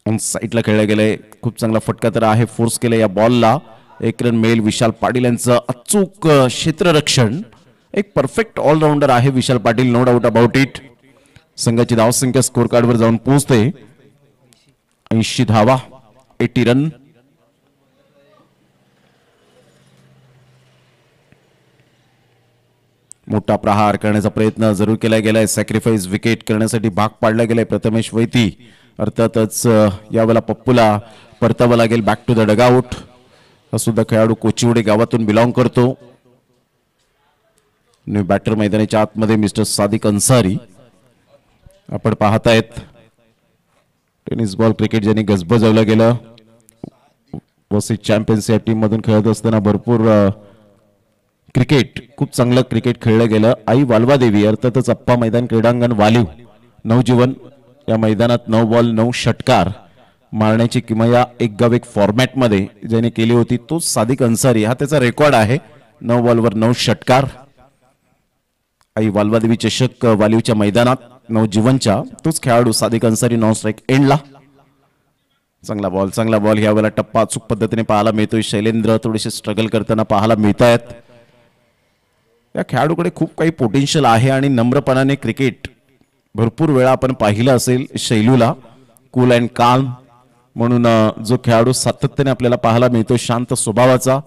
On साईडला खेळला गेलाय, खूप चांगला फटका तर आहे, फोर्स केला या बॉलला. 1 रन मिळेल. विशाल पाटील यांचं अचूक क्षेत्ररक्षण, एक परफेक्ट ऑलराऊंडर आहे Vishal Patil, no doubt about it. संघाची धावसंख्या स्कोर कार्डवर जाऊन पोहोचते 80 धावा, 80 रन. मोठा प्रहार करण्याचा प्रयत्न जरूर केला गेलाय, सॅक्रिफाईस विकेट करण्यासाठी भाग पाडला गेलाय प्रथमेश वैती. अर्थातच यावेळेला पप्पूला परतावं लागेल बॅक टू द डगआउट. हा सुद्धा खेळाडू कोचिवडे गावातून बिलॉंग करतो. न्यू बॅटर मैदानाच्या आतमध्ये मिस्टर सादिक अन्सारी आपण पाहतायत. टेनिस बॉल क्रिकेट ज्यांनी गजबजवलं गेलं, वसई चॅम्पियन्स या टीम मधून खेळत असताना भरपूर क्रिकेट, खूप चांगलं क्रिकेट खेळलं गेलं. आई वालवादेवी, अर्थातच अप्पा मैदान क्रीडांगण वालीव, नवजीवन या मैदानात 9 बॉल 9 षटकार मारण्याची किमया एक गाव एक फॉर्मॅटमध्ये ज्याने केली होती तोच सादिक अन्सारी. हा त्याचा रेकॉर्ड आहे, 9 बॉलवर 9 षटकार. आई वालवादेवी चषक वालीवच्या मैदानात नवजीवनच्या तोच खेळाडू सादिक अन्सारी नॉन स्ट्राईक एंडला. चांगला बॉल, चांगला बॉल. यावेळेला टप्पा अचूक पद्धतीने पाहायला मिळतोय. शैलेंद्र थोडेसे स्ट्रगल करताना पाहायला मिळत आहेत. या खेळाडूकडे खूप काही पोटेन्शियल आहे आणि नम्रपणाने क्रिकेट भरपूर वेळा आपण पाहिलं असेल. शैलूला कूल अँड काम म्हणून जो खेळाडू सातत्याने आपल्याला पाहायला मिळतो, शांत स्वभावाचा.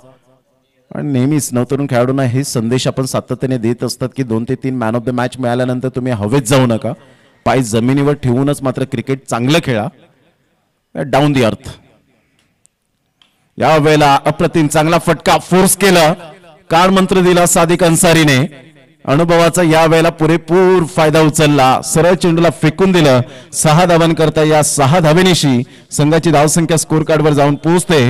आणि नेहमीच नवतरुण खेळाडूंना हे संदेश आपण सातत्याने देत असतात की 2 ते 3 मॅन ऑफ द मॅच मिळाल्यानंतर तुम्ही हवेत जाऊ नका, पाय जमिनीवर ठेवूनच मात्र क्रिकेट चांगलं खेळा, डाऊन दी अर्थ. यावेळेला अप्रतिम चांगला फटका, फोर्स केला, काळ मंत्र दिला सादिक अन्सारीने. अनुभवाचा यावेळेला पुरेपूर फायदा उचलला, सरळ चेंडूला फेकून दिलं. 6 धावांकरता या 6 धावेनिशी संघाची धावसंख्या स्कोर कार्डवर जाऊन पोहोचते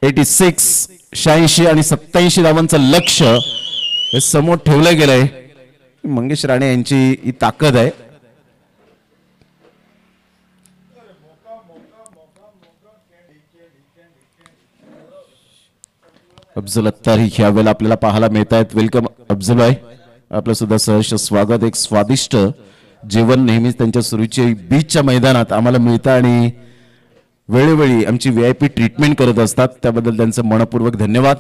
86, 86 आणि 87 धावांचं लक्ष हे समोर ठेवलं गेलंय. मंगेश राणे यांची ही ताकद आहे. अफजल अत्तारी यावेळेला आपल्याला पाहायला मिळत आहेत. वेलकम अफजल भाई, आपलं सुद्धा सहर्ष स्वागत. एक स्वादिष्ट जेवण नेहमीच त्यांच्या सुरुची बीचच्या मैदानात आम्हाला मिळतं आणि वेळोवेळी आमची VIP ट्रीटमेंट करत असतात, त्याबद्दल त्यांचं मनपूर्वक धन्यवाद.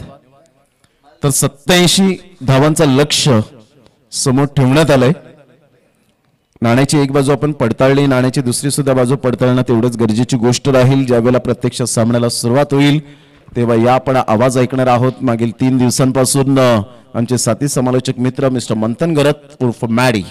तर 87 धावांचं लक्ष समोर ठेवण्यात आलंय. नाण्याची एक बाजू आपण पडताळली, नाण्याची दुसरी सुद्धा बाजू पडताळणं तेवढंच गरजेची गोष्ट राहील. ज्यावेळेला प्रत्यक्ष सामन्याला सुरुवात होईल तेव्हा या आपण आवाज ऐकणार आहोत. मागील 3 दिवसांपासून आमचे साथी समालोचक मित्र मिस्टर मंथन गरत उर्फ मॅडी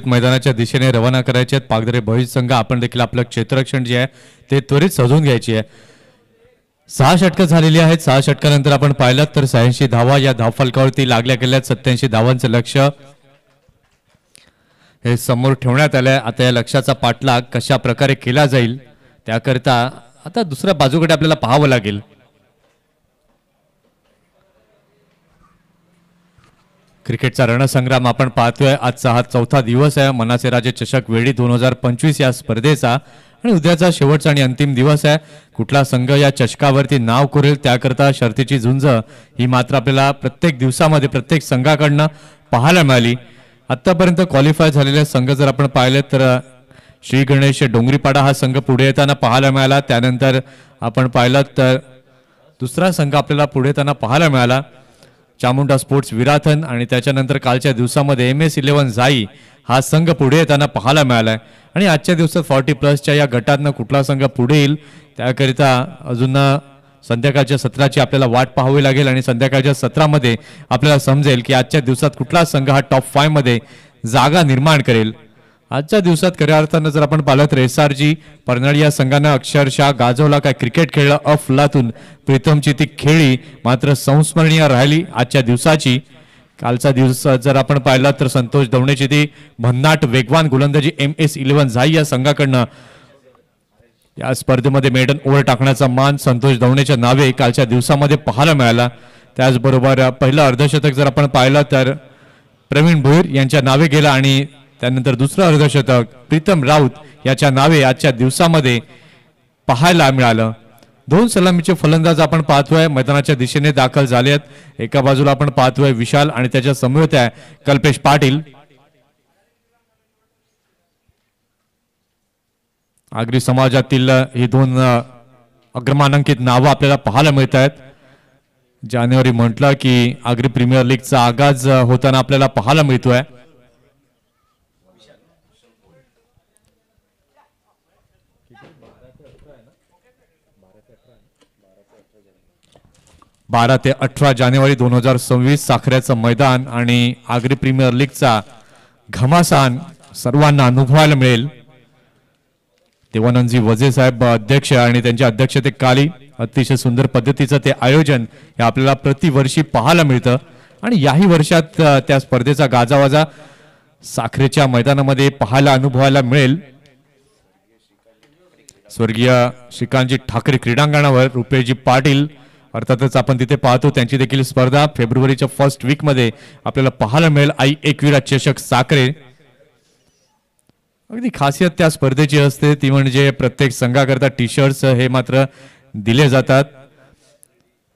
मैदानाच्या दिशेने रवाना करायचे आहेत. पागदरे बहिष संघ आपण देखील आपलं क्षेत्ररक्षण जे आहे ते त्वरित सजवून घ्यायची आहे. 6 षटकं झालेली आहेत. 6 षटकानंतर आपण पाहिलं तर 86 धावा या धावफलकावरती लागल्या गेल्यात. 87 धावांचं लक्ष्य हे समोर ठेवण्यात आलंय. आता या लक्ष्याचा पाठलाग कशा प्रकारे केला जाईल त्याकरिता आता दुसऱ्या बाजूकडे आपल्याला पाहावं लागेल. क्रिकेटचा रणसंग्राम आपण पाहतोय. आजचा हा 4था दिवस आहे मनाचे राजे चषक वेळी 2025 या स्पर्धेचा आणि उद्याचा शेवटचा आणि अंतिम दिवस आहे. कुठला संघ या चषकावरती नाव कोरेल त्याकरता शर्तीची झुंज ही मात्र आपल्याला प्रत्येक दिवसामध्ये प्रत्येक संघाकडनं पाहायला मिळाली. आतापर्यंत क्वालिफाय झालेले संघ जर आपण पाहिले तर श्री गणेश डोंगरीपाडा हा संघ पुढे येताना पाहायला मिळाला. त्यानंतर आपण पाहिलं तर दुसरा संघ आपल्याला पुढे येताना पाहायला मिळाला चामुंडा स्पोर्ट्स विराथन आणि त्याच्यानंतर कालच्या दिवसामध्ये MS11 जाई हा संघ पुढे येताना पाहायला मिळालाय. आणि आजच्या दिवसात 40+ या गटातनं कुठला संघ पुढे येईल त्याकरिता अजून संध्याकाळच्या सत्राची आपल्याला वाट पाहावी लागेल आणि संध्याकाळच्या सत्रामध्ये आपल्याला समजेल की आजच्या दिवसात कुठला संघ हा टॉप 5 मध्ये जागा निर्माण करेल. आजच्या दिवसात खऱ्या अर्थानं जर आपण पाहिलं तर SRG परनाळी या संघानं अक्षरशः गाजवला. काय क्रिकेट खेळलं अफलातून. प्रीतमची ती खेळी मात्र संस्मरणीय राहिली आजच्या दिवसाची. कालचा दिवस जर आपण पाहिला तर संतोष दवणेची ती भन्नाट वेगवान गोलंदाजी MS11 झाई या संघाकडनं या स्पर्धेमध्ये मेडन ओव्हर टाकण्याचा मान संतोष दवणेच्या नावे कालच्या दिवसामध्ये पाहायला मिळाला. त्याचबरोबर पहिलं अर्धशतक जर आपण पाहिलं तर प्रवीण भोईर यांच्या नावे गेला आणि त्यानंतर दुसरं अर्धशतक प्रीतम राऊत याच्या नावे आजच्या दिवसामध्ये पाहायला मिळालं. 2 सलामीचे फलंदाज आपण पाहतोय मैदानाच्या दिशेने दाखल झाले आहेत. एका बाजूला आपण पाहतोय विशाल आणि त्याच्या समवेत आहे कल्पेश पाटील. आगरी समाजातील ही 2 अग्रमानांकित नावं आपल्याला पाहायला मिळत आहेत. जानेवारी म्हटलं की आगरी प्रीमियर लीगचा आगाज होताना आपल्याला पाहायला मिळतोय. बारा ते 18 जानेवारी 2026 साखऱ्याचं मैदान आणि आगरी प्रीमियर लीगचा घमासान सर्वांना अनुभवायला मिळेल. देवानंदजी वजे साहेब अध्यक्ष आणि त्यांच्या अध्यक्षतेखाली अतिशय सुंदर पद्धतीचं ते आयोजन हे आपल्याला प्रतिवर्षी पाहायला मिळतं आणि याही वर्षात त्या स्पर्धेचा गाजावाजा साखरेच्या मैदानामध्ये पाहायला अनुभवायला मिळेल. स्वर्गीय श्रीकांतजी ठाकरे क्रीडांगणावर रुपेशजी पाटील अर्थातच आपण तिथे पाहतो त्यांची देखील स्पर्धा फेब्रुवारीच्या फर्स्ट वीक मध्ये आपल्याला पाहायला मिळेल. आई एकविरा चषक साखरे. अगदी खासियत त्या स्पर्धेची असते ती म्हणजे प्रत्येक संघाकरता टी-शर्ट्स हे मात्र दिले जातात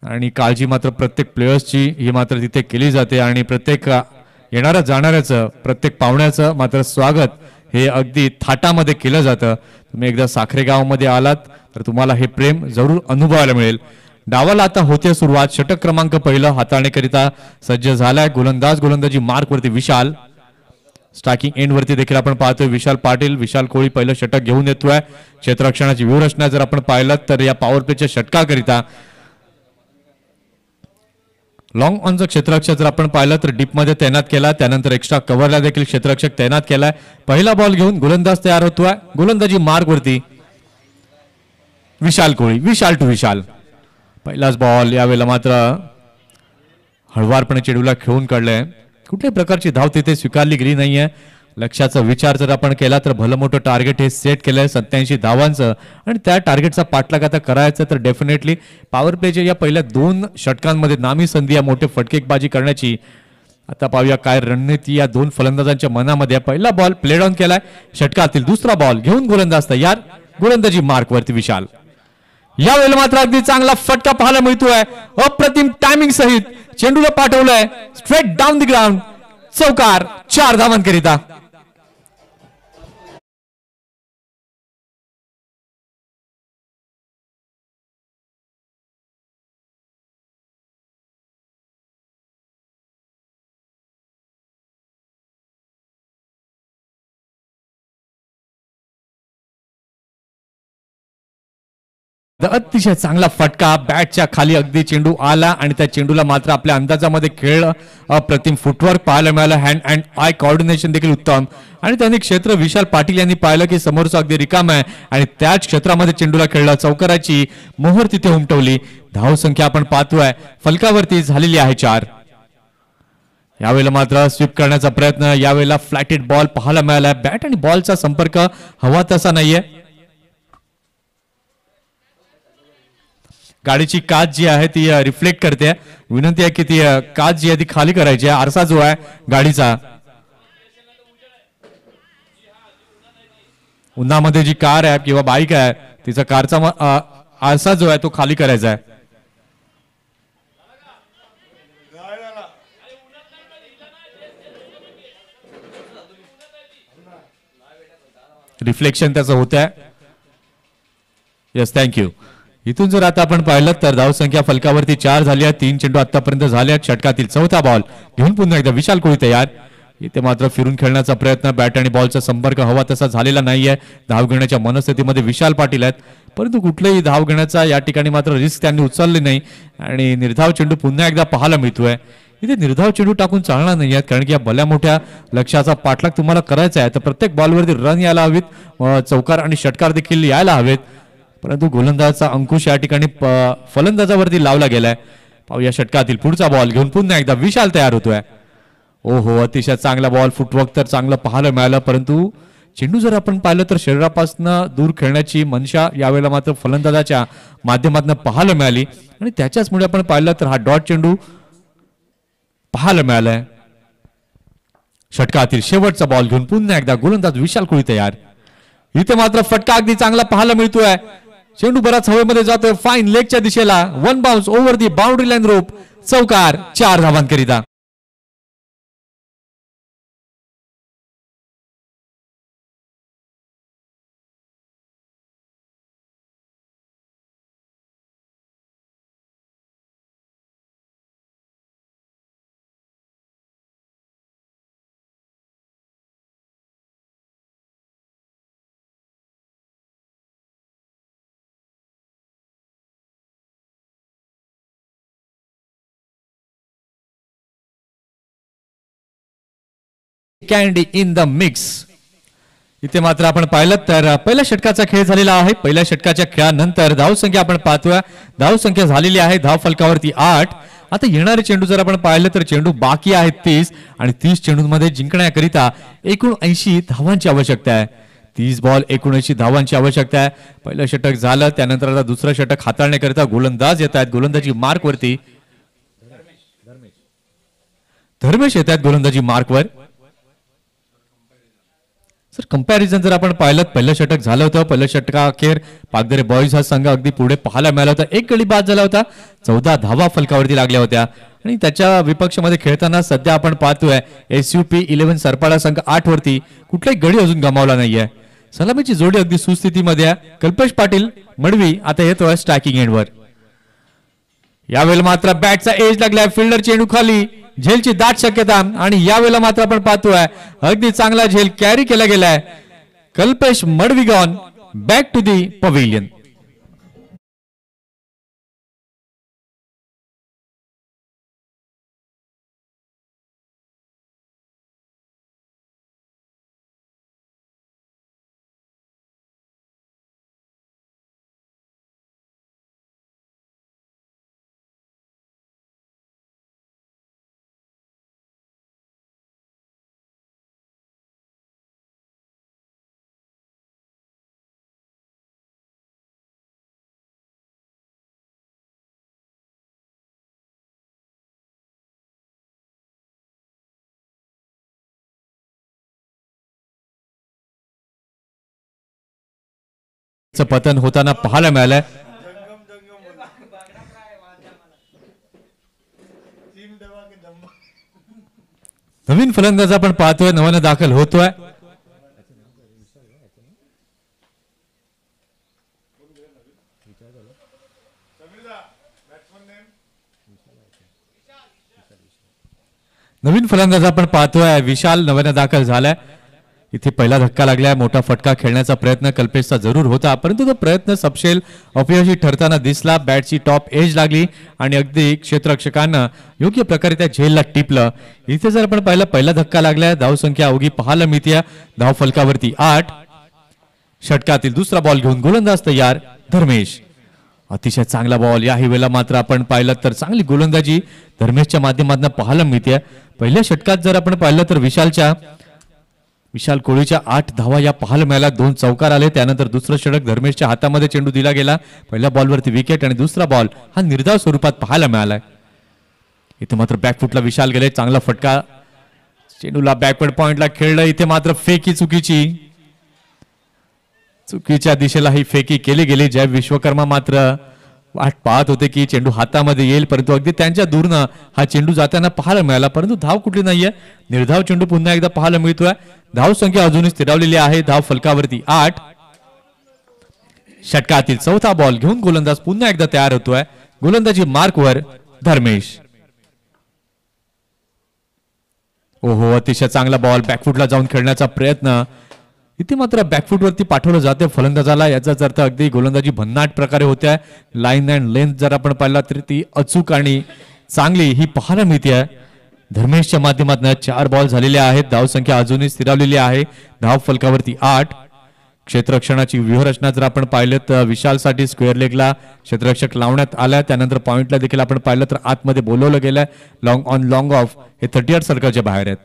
आणि काळजी मात्र प्रत्येक प्लेयर्सची ही मात्र तिथे केली जाते आणि प्रत्येक येणाऱ्या जाणाऱ्याचं प्रत्येक पाहुण्याचं मात्र स्वागत हे अगदी थाटामध्ये केलं जातं. तुम्ही एकदा साखरे गावामध्ये आलात तर तुम्हाला हे प्रेम जरूर अनुभवायला मिळेल. डावाला आता होते सुरुवात. षटक क्रमांक पहिलं हाताळणीकरिता सज्ज झालाय. गोलंदाजी मार्क वरती विशाल. स्ट्रायकिंग एंड वरती देखील आपण पाहतोय विशाल पाटील. विशाल कोळी पहिलं षटक घेऊन येतोय. क्षेत्ररक्षणाची व्यूहरचना जर आपण पाहिलं तर या पॉवर प्लेच्या षटकाकरिता लॉंग ऑनचं क्षेत्ररक्षक जर आपण पाहिलं तर डीप मध्ये तैनात केला. त्यानंतर एक्स्ट्रा कव्हरला देखील क्षेत्ररक्षक तैनात केलाय. पहिला बॉल घेऊन गोलंदाज तयार होतोय. गोलंदाजी मार्ग वरती विशाल कोळी. विशाल टू विशाल. पहिलाच बॉल यावेळेला मात्र हळवारपणे चेडूला खेळून काढलंय. कुठल्याही प्रकारची धाव तिथे स्वीकारली गेली नाहीये. लक्ष्याचा विचार जर आपण केला तर भलं मोठं टार्गेट हे सेट केलंय 87 धावांचं आणि त्या टार्गेटचा पाठलाग आता करायचं तर डेफिनेटली पॉवर प्लेच्या या पहिल्या 2 षटकांमध्ये नामी संधी या मोठे फटकेबाजी करण्याची. आता पाहूया काय रणनीती या 2 फलंदाजांच्या मनामध्ये. पहिला बॉल प्ले डाऊन केलाय. षटकातील दुसरा बॉल घेऊन गोलंदाज तयार. गोलंदाजी मार्क वरती विशाल. यावेळेला मात्र अगदी चांगला फटका पाहायला मिळतोय. अप्रतिम टायमिंग सहित चेंडूला पाठवलाय स्ट्रेट डाऊन द ग्राउंड. चौकार 4 धावांकरिता. अतिशय चांगला फटका बॅटच्या खाली अगदी चेंडू आला आणि त्या चेंडूला मात्र आपल्या अंदाजामध्ये खेळ अप्रतिम फुटवर्क पाहायला मिळालं. हँड अँड आय कोऑर्डिनेशन देखील उत्तम आणि त्यांनी क्षेत्र विशाल पाटील यांनी पाहिलं की समोरचं अगदी रिकाम आहे आणि त्याच क्षेत्रामध्ये चेंडूला खेळला. चौकाराची मोहर तिथे उमटवली. धावसंख्या आपण पाहतोय फलकावरती झालेली आहे 4. यावेळेला मात्र स्वीप करण्याचा प्रयत्न. यावेळेला फ्लॅटेड बॉल पाहायला मिळाला. बॅट आणि बॉलचा संपर्क हवा तसा नाहीये. गाडीची काच जी आहे ती रिफ्लेक्ट करते. विनंती आहे की ती काच जी आहे ती खाली करायची आहे. आरसा जो आहे गाडीचा, उन्हामध्ये जी कार आहे किंवा बाईक आहे तिचा कारचा आरसा जो आहे तो खाली करायचा आहे. रिफ्लेक्शन त्याचं होत आहे. Yes, thank you. इथून जर आता आपण पाहिलं तर धावसंख्या फलकावरती 4 झाली आहे. 3 चेंडू आतापर्यंत झाले आहेत. षटकातील 4था बॉल घेऊन पुन्हा एकदा विशाल कोळी तयार. इथे मात्र फिरून खेळण्याचा प्रयत्न. बॅट आणि बॉलचा संपर्क हवा तसा झालेला नाहीये. धाव घेण्याच्या मनस्थितीमध्ये विशाल पाटील आहेत, परंतु कुठल्याही धाव घेण्याचा या ठिकाणी मात्र रिस्क त्यांनी उचलली नाही आणि निर्धाव चेंडू पुन्हा एकदा पाहायला मिळतोय. इथे निर्धाव चेंडू टाकून चालणार नाही आहेत, कारण की या भल्या मोठ्या लक्ष्याचा पाठलाग तुम्हाला करायचा आहे तर प्रत्येक बॉलवरती रन यायला हवीत, चौकार आणि षटकार देखील यायला हवेत. परंतु गोलंदाजाचा अंकुश या ठिकाणी फलंदाजावरती लावला गेलाय. पाहूया षटकातील पुढचा बॉल घेऊन पुन्हा एकदा विशाल तयार होतोय. ओहो, अतिशय चांगला बॉल. फुटवर्क तर चांगलं पाहायला मिळालं, परंतु चेंडू जर आपण पाहिलं तर शरीरापासून दूर खेळण्याची मनशा यावेळेला मात्र फलंदाजाच्या माध्यमातून पाहायला मिळाली आणि त्याच्याचमुळे आपण पाहिलं तर हा डॉट चेंडू पाहायला मिळालाय. षटकातील शेवटचा बॉल घेऊन पुन्हा एकदा गोलंदाज विशाल कोळी तयार. इथे मात्र फटका अगदी चांगला पाहायला मिळतोय. चेंडू बराच हवेमध्ये जातोय फाईन लेगच्या दिशेला. 1 bounce over the boundary line rope. चौकार. 4 धावांकरिता. Candy in the mix. इथे मात्र आपण पाहिलं तर पहिल्या षटकाचा खेळ झालेला आहे. पहिल्या षटकाच्या खेळानंतर धावसंख्या आपण पाहतोय. धावसंख्या झालेली आहे धाव फलकावरती 8. आता येणारे चेंडू जर आपण पाहिलं तर चेंडू बाकी आहेत 30 आणि 30 चेंडूंमध्ये जिंकण्याकरिता एकूण 80 धावांची आवश्यकता आहे. 30 बॉल 79 धावांची आवश्यकता आहे. पहिलं षटक झालं, त्यानंतर आता दुसरं षटक हाताळण्याकरिता गोलंदाज येत आहेत. गोलंदाजी मार्कवरती धर्मेश येत आहेत गोलंदाजी मार्कवर. सर, कंपॅरिझन जर आपण पाहिलं पहिलं षटक झालं होतं. पहिलं षटकाअखेर पागदरे बॉईज हा संघ अगदी पुढे पाहायला मिळाला होता. 1 गडी बाद झाला होता. 14 धावा फलकावरती लागल्या होत्या आणि त्याच्या विपक्षामध्ये खेळताना सध्या आपण पाहतोय SUP 11 सरपाडा संघ 8 वरती कुठलाही गडी अजून गमावला नाहीये. सलामीची जोडी अगदी सुस्थितीमध्ये आहे. कल्पेश पाटील मडवी आता येतोय स्ट्रायकिंग एंडवर. यावेळेला मात्र बॅटचा एज लागलाय. फिल्डर चेंडू खाली. झेलची दाट शक्यता आणि यावेळेला मात्र आपण पाहतोय अगदी चांगला झेल कॅरी केला गेलाय. Kalpesh Madvi gone back to the pavilion. पतन होताना पाहायला मिळालंय. नवीन फलंदाज आपण पाहतोय, नव्यानं दाखल होतोय. नवीन फलंदाज आपण पाहतोय विशाल नव्यानं दाखल झालाय. इथे पहिला धक्का लागलाय, मोठा फटका खेळण्याचा प्रयत्न कल्पेशचा जरूर होता, परंतु तो प्रयत्न सपशेल अपयशी ठरताना दिसला. बॅटची टॉप एज लागली आणि अगदी क्षेत्ररक्षकांना योग्य प्रकारे त्या झेलला टिपलं. इथे जर आपण पाहिलं, पहिला धक्का लागलाय, धावसंख्या अवघी पाहायला मिळते, धाव फलकावरती 8. षटकातील दुसरा बॉल घेऊन गोलंदाज तयार धर्मेश. अतिशय चांगला बॉल. याही वेळेला मात्र आपण पाहिलं तर चांगली गोलंदाजी धर्मेशच्या माध्यमातून पाहायला मिळते. पहिल्या षटकात जर आपण पाहिलं तर विशाल कोळीच्या 8 धावा या पाहायला मिळाल्या, 2 चौकार आले. त्यानंतर दुसरं षटक धर्मेशच्या हातामध्ये चेंडू दिला गेला. पहिल्या बॉलवरती विकेट आणि दुसरा बॉल हा निर्धाव स्वरूपात पाहायला मिळालाय. इथे मात्र बॅकफुटला विशाल गेले, चांगला फटका, चेंडूला बॅकवर्ड पॉइंटला खेळलं. इथे मात्र फेकी चुकीच्या दिशेला ही फेकी केली गेली. जय विश्वकर्मा मात्र वाट पाहत होते की चेंडू हातामध्ये येईल, परंतु अगदी त्यांच्या दूरनं हा चेंडू जाताना पाहायला मिळाला, परंतु धाव कुठली नाहीये. निर्धाव चेंडू पुन्हा एकदा पाहायला मिळतोय. धाव संख्या अजूनही स्थिरावलेली आहे, धाव फलकावरती 8. षटकातील चौथा बॉल घेऊन गोलंदाज पुन्हा एकदा तयार होतोय. गोलंदाजी मार्कवर धर्मेश. ओहो, अतिशय चांगला बॉल, बॅकफुटला जाऊन खेळण्याचा प्रयत्न. इथे मात्र बॅकफुटवरती पाठवलं जाते फलंदाजाला, याचाच अर्थ अगदी गोलंदाजी भन्नाट प्रकारे होत्या. लाईन अँड लेंथ जर आपण पाहिला तर ती अचूक आणि चांगली ही पाहायला मिळते. धर्मेशच्या माध्यमातून 4 बॉल झालेले आहेत, धावसंख्या अजूनही स्थिरावलेली आहे, धाव फलकावरती 8. क्षेत्ररक्षणाची व्यूहरचना जर आपण पाहिलं तर विशालसाठी स्क्वेअर लेगला क्षेत्ररक्षक लावण्यात आलाय. त्यानंतर पॉइंटला देखील आपण पाहिलं तर आतमध्ये बोलवलं गेलंय. लॉंग ऑन लॉंग ऑफ हे 38 सर्कलच्या बाहेर आहेत.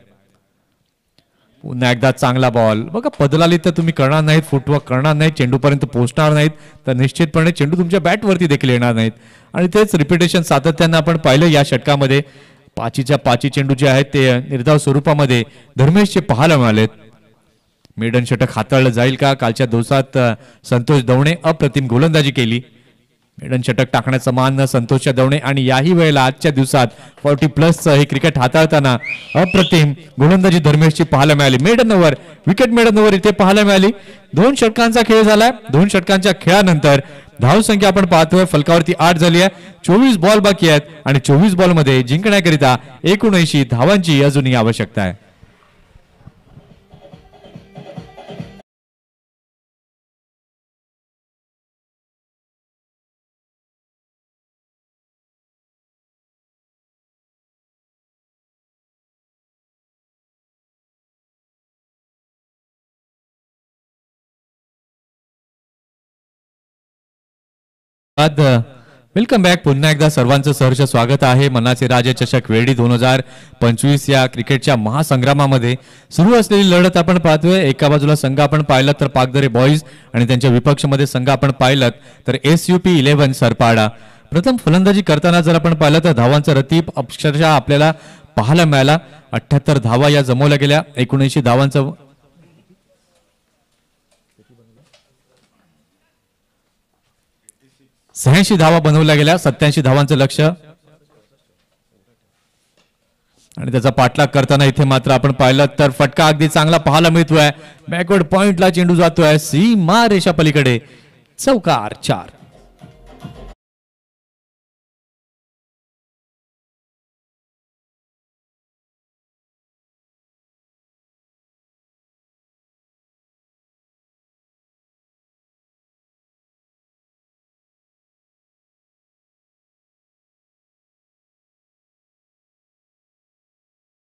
पुन्हा एकदा चांगला बॉल. बघा, बदलाली तर तुम्ही करणार नाहीत, फुटवर्क करणार नाहीत, चेंडूपर्यंत पोहोचणार नाहीत, तर निश्चितपणे चेंडू तुमच्या बॅटवरती देखील येणार नाहीत. आणि तेच रिपिटेशन सातत्यानं आपण पाहिलं या षटकामध्ये. 5च्या 5 चेंडू जे आहेत ते निर्धाव स्वरूपामध्ये धर्मेशचे पाहायला मिळालेत. मेडन षटक हाताळलं जाईल का? कालच्या दिवसात संतोष दवणे अप्रतिम गोलंदाजी केली. मेडन षटक टाकण्याचा मान संतोषच्या दवणे आणि याही वेळेला आजच्या दिवसात 40+ हे क्रिकेट हाताळताना अप्रतिम गोलंदाजी धर्मेशची पाहायला मिळाली. Maiden over, wicket maiden over इथे पाहायला मिळाली. 2 षटकांचा खेळ झालाय. 2 षटकांच्या खेळानंतर धाव संख्या आपण पाहतोय फलकावरती 8 झाली आहे. 24 बॉल बाकी आहेत आणि 24 बॉल मध्ये जिंकण्याकरिता 79 धावांची अजूनही आवश्यकता आहे. Welcome back. पुन्हा एकदा सर्वांचं सहर्ष स्वागत आहे. मनाचे राजे चषक वेळी 2025 या क्रिकेटच्या महासंग्रामामध्ये सुरू असलेली लढत आपण पाहतोय. एका बाजूला संघ आपण पाहिलं तर पाकदरे बॉईज आणि त्यांच्या विपक्षमध्ये संघ आपण पाहिलं तर SUP 11 सरपाडा. प्रथम फलंदाजी करताना जर आपण पाहिलं तर धावांचा रतीब अक्षरशः आपल्याला पाहायला मिळाला. 78 धावा या जमवल्या गेल्या. 79 धावांचं 86 धावा बनवल्या गेल्या. 87 धावांचं लक्ष आणि त्याचा पाठलाग करताना इथे मात्र आपण पाहिलं तर फटका अगदी चांगला पाहायला मिळतोय. बॅकवर्ड पॉइंटला चेंडू जातोय सीमा रेषा पलीकडे. चौकार 4.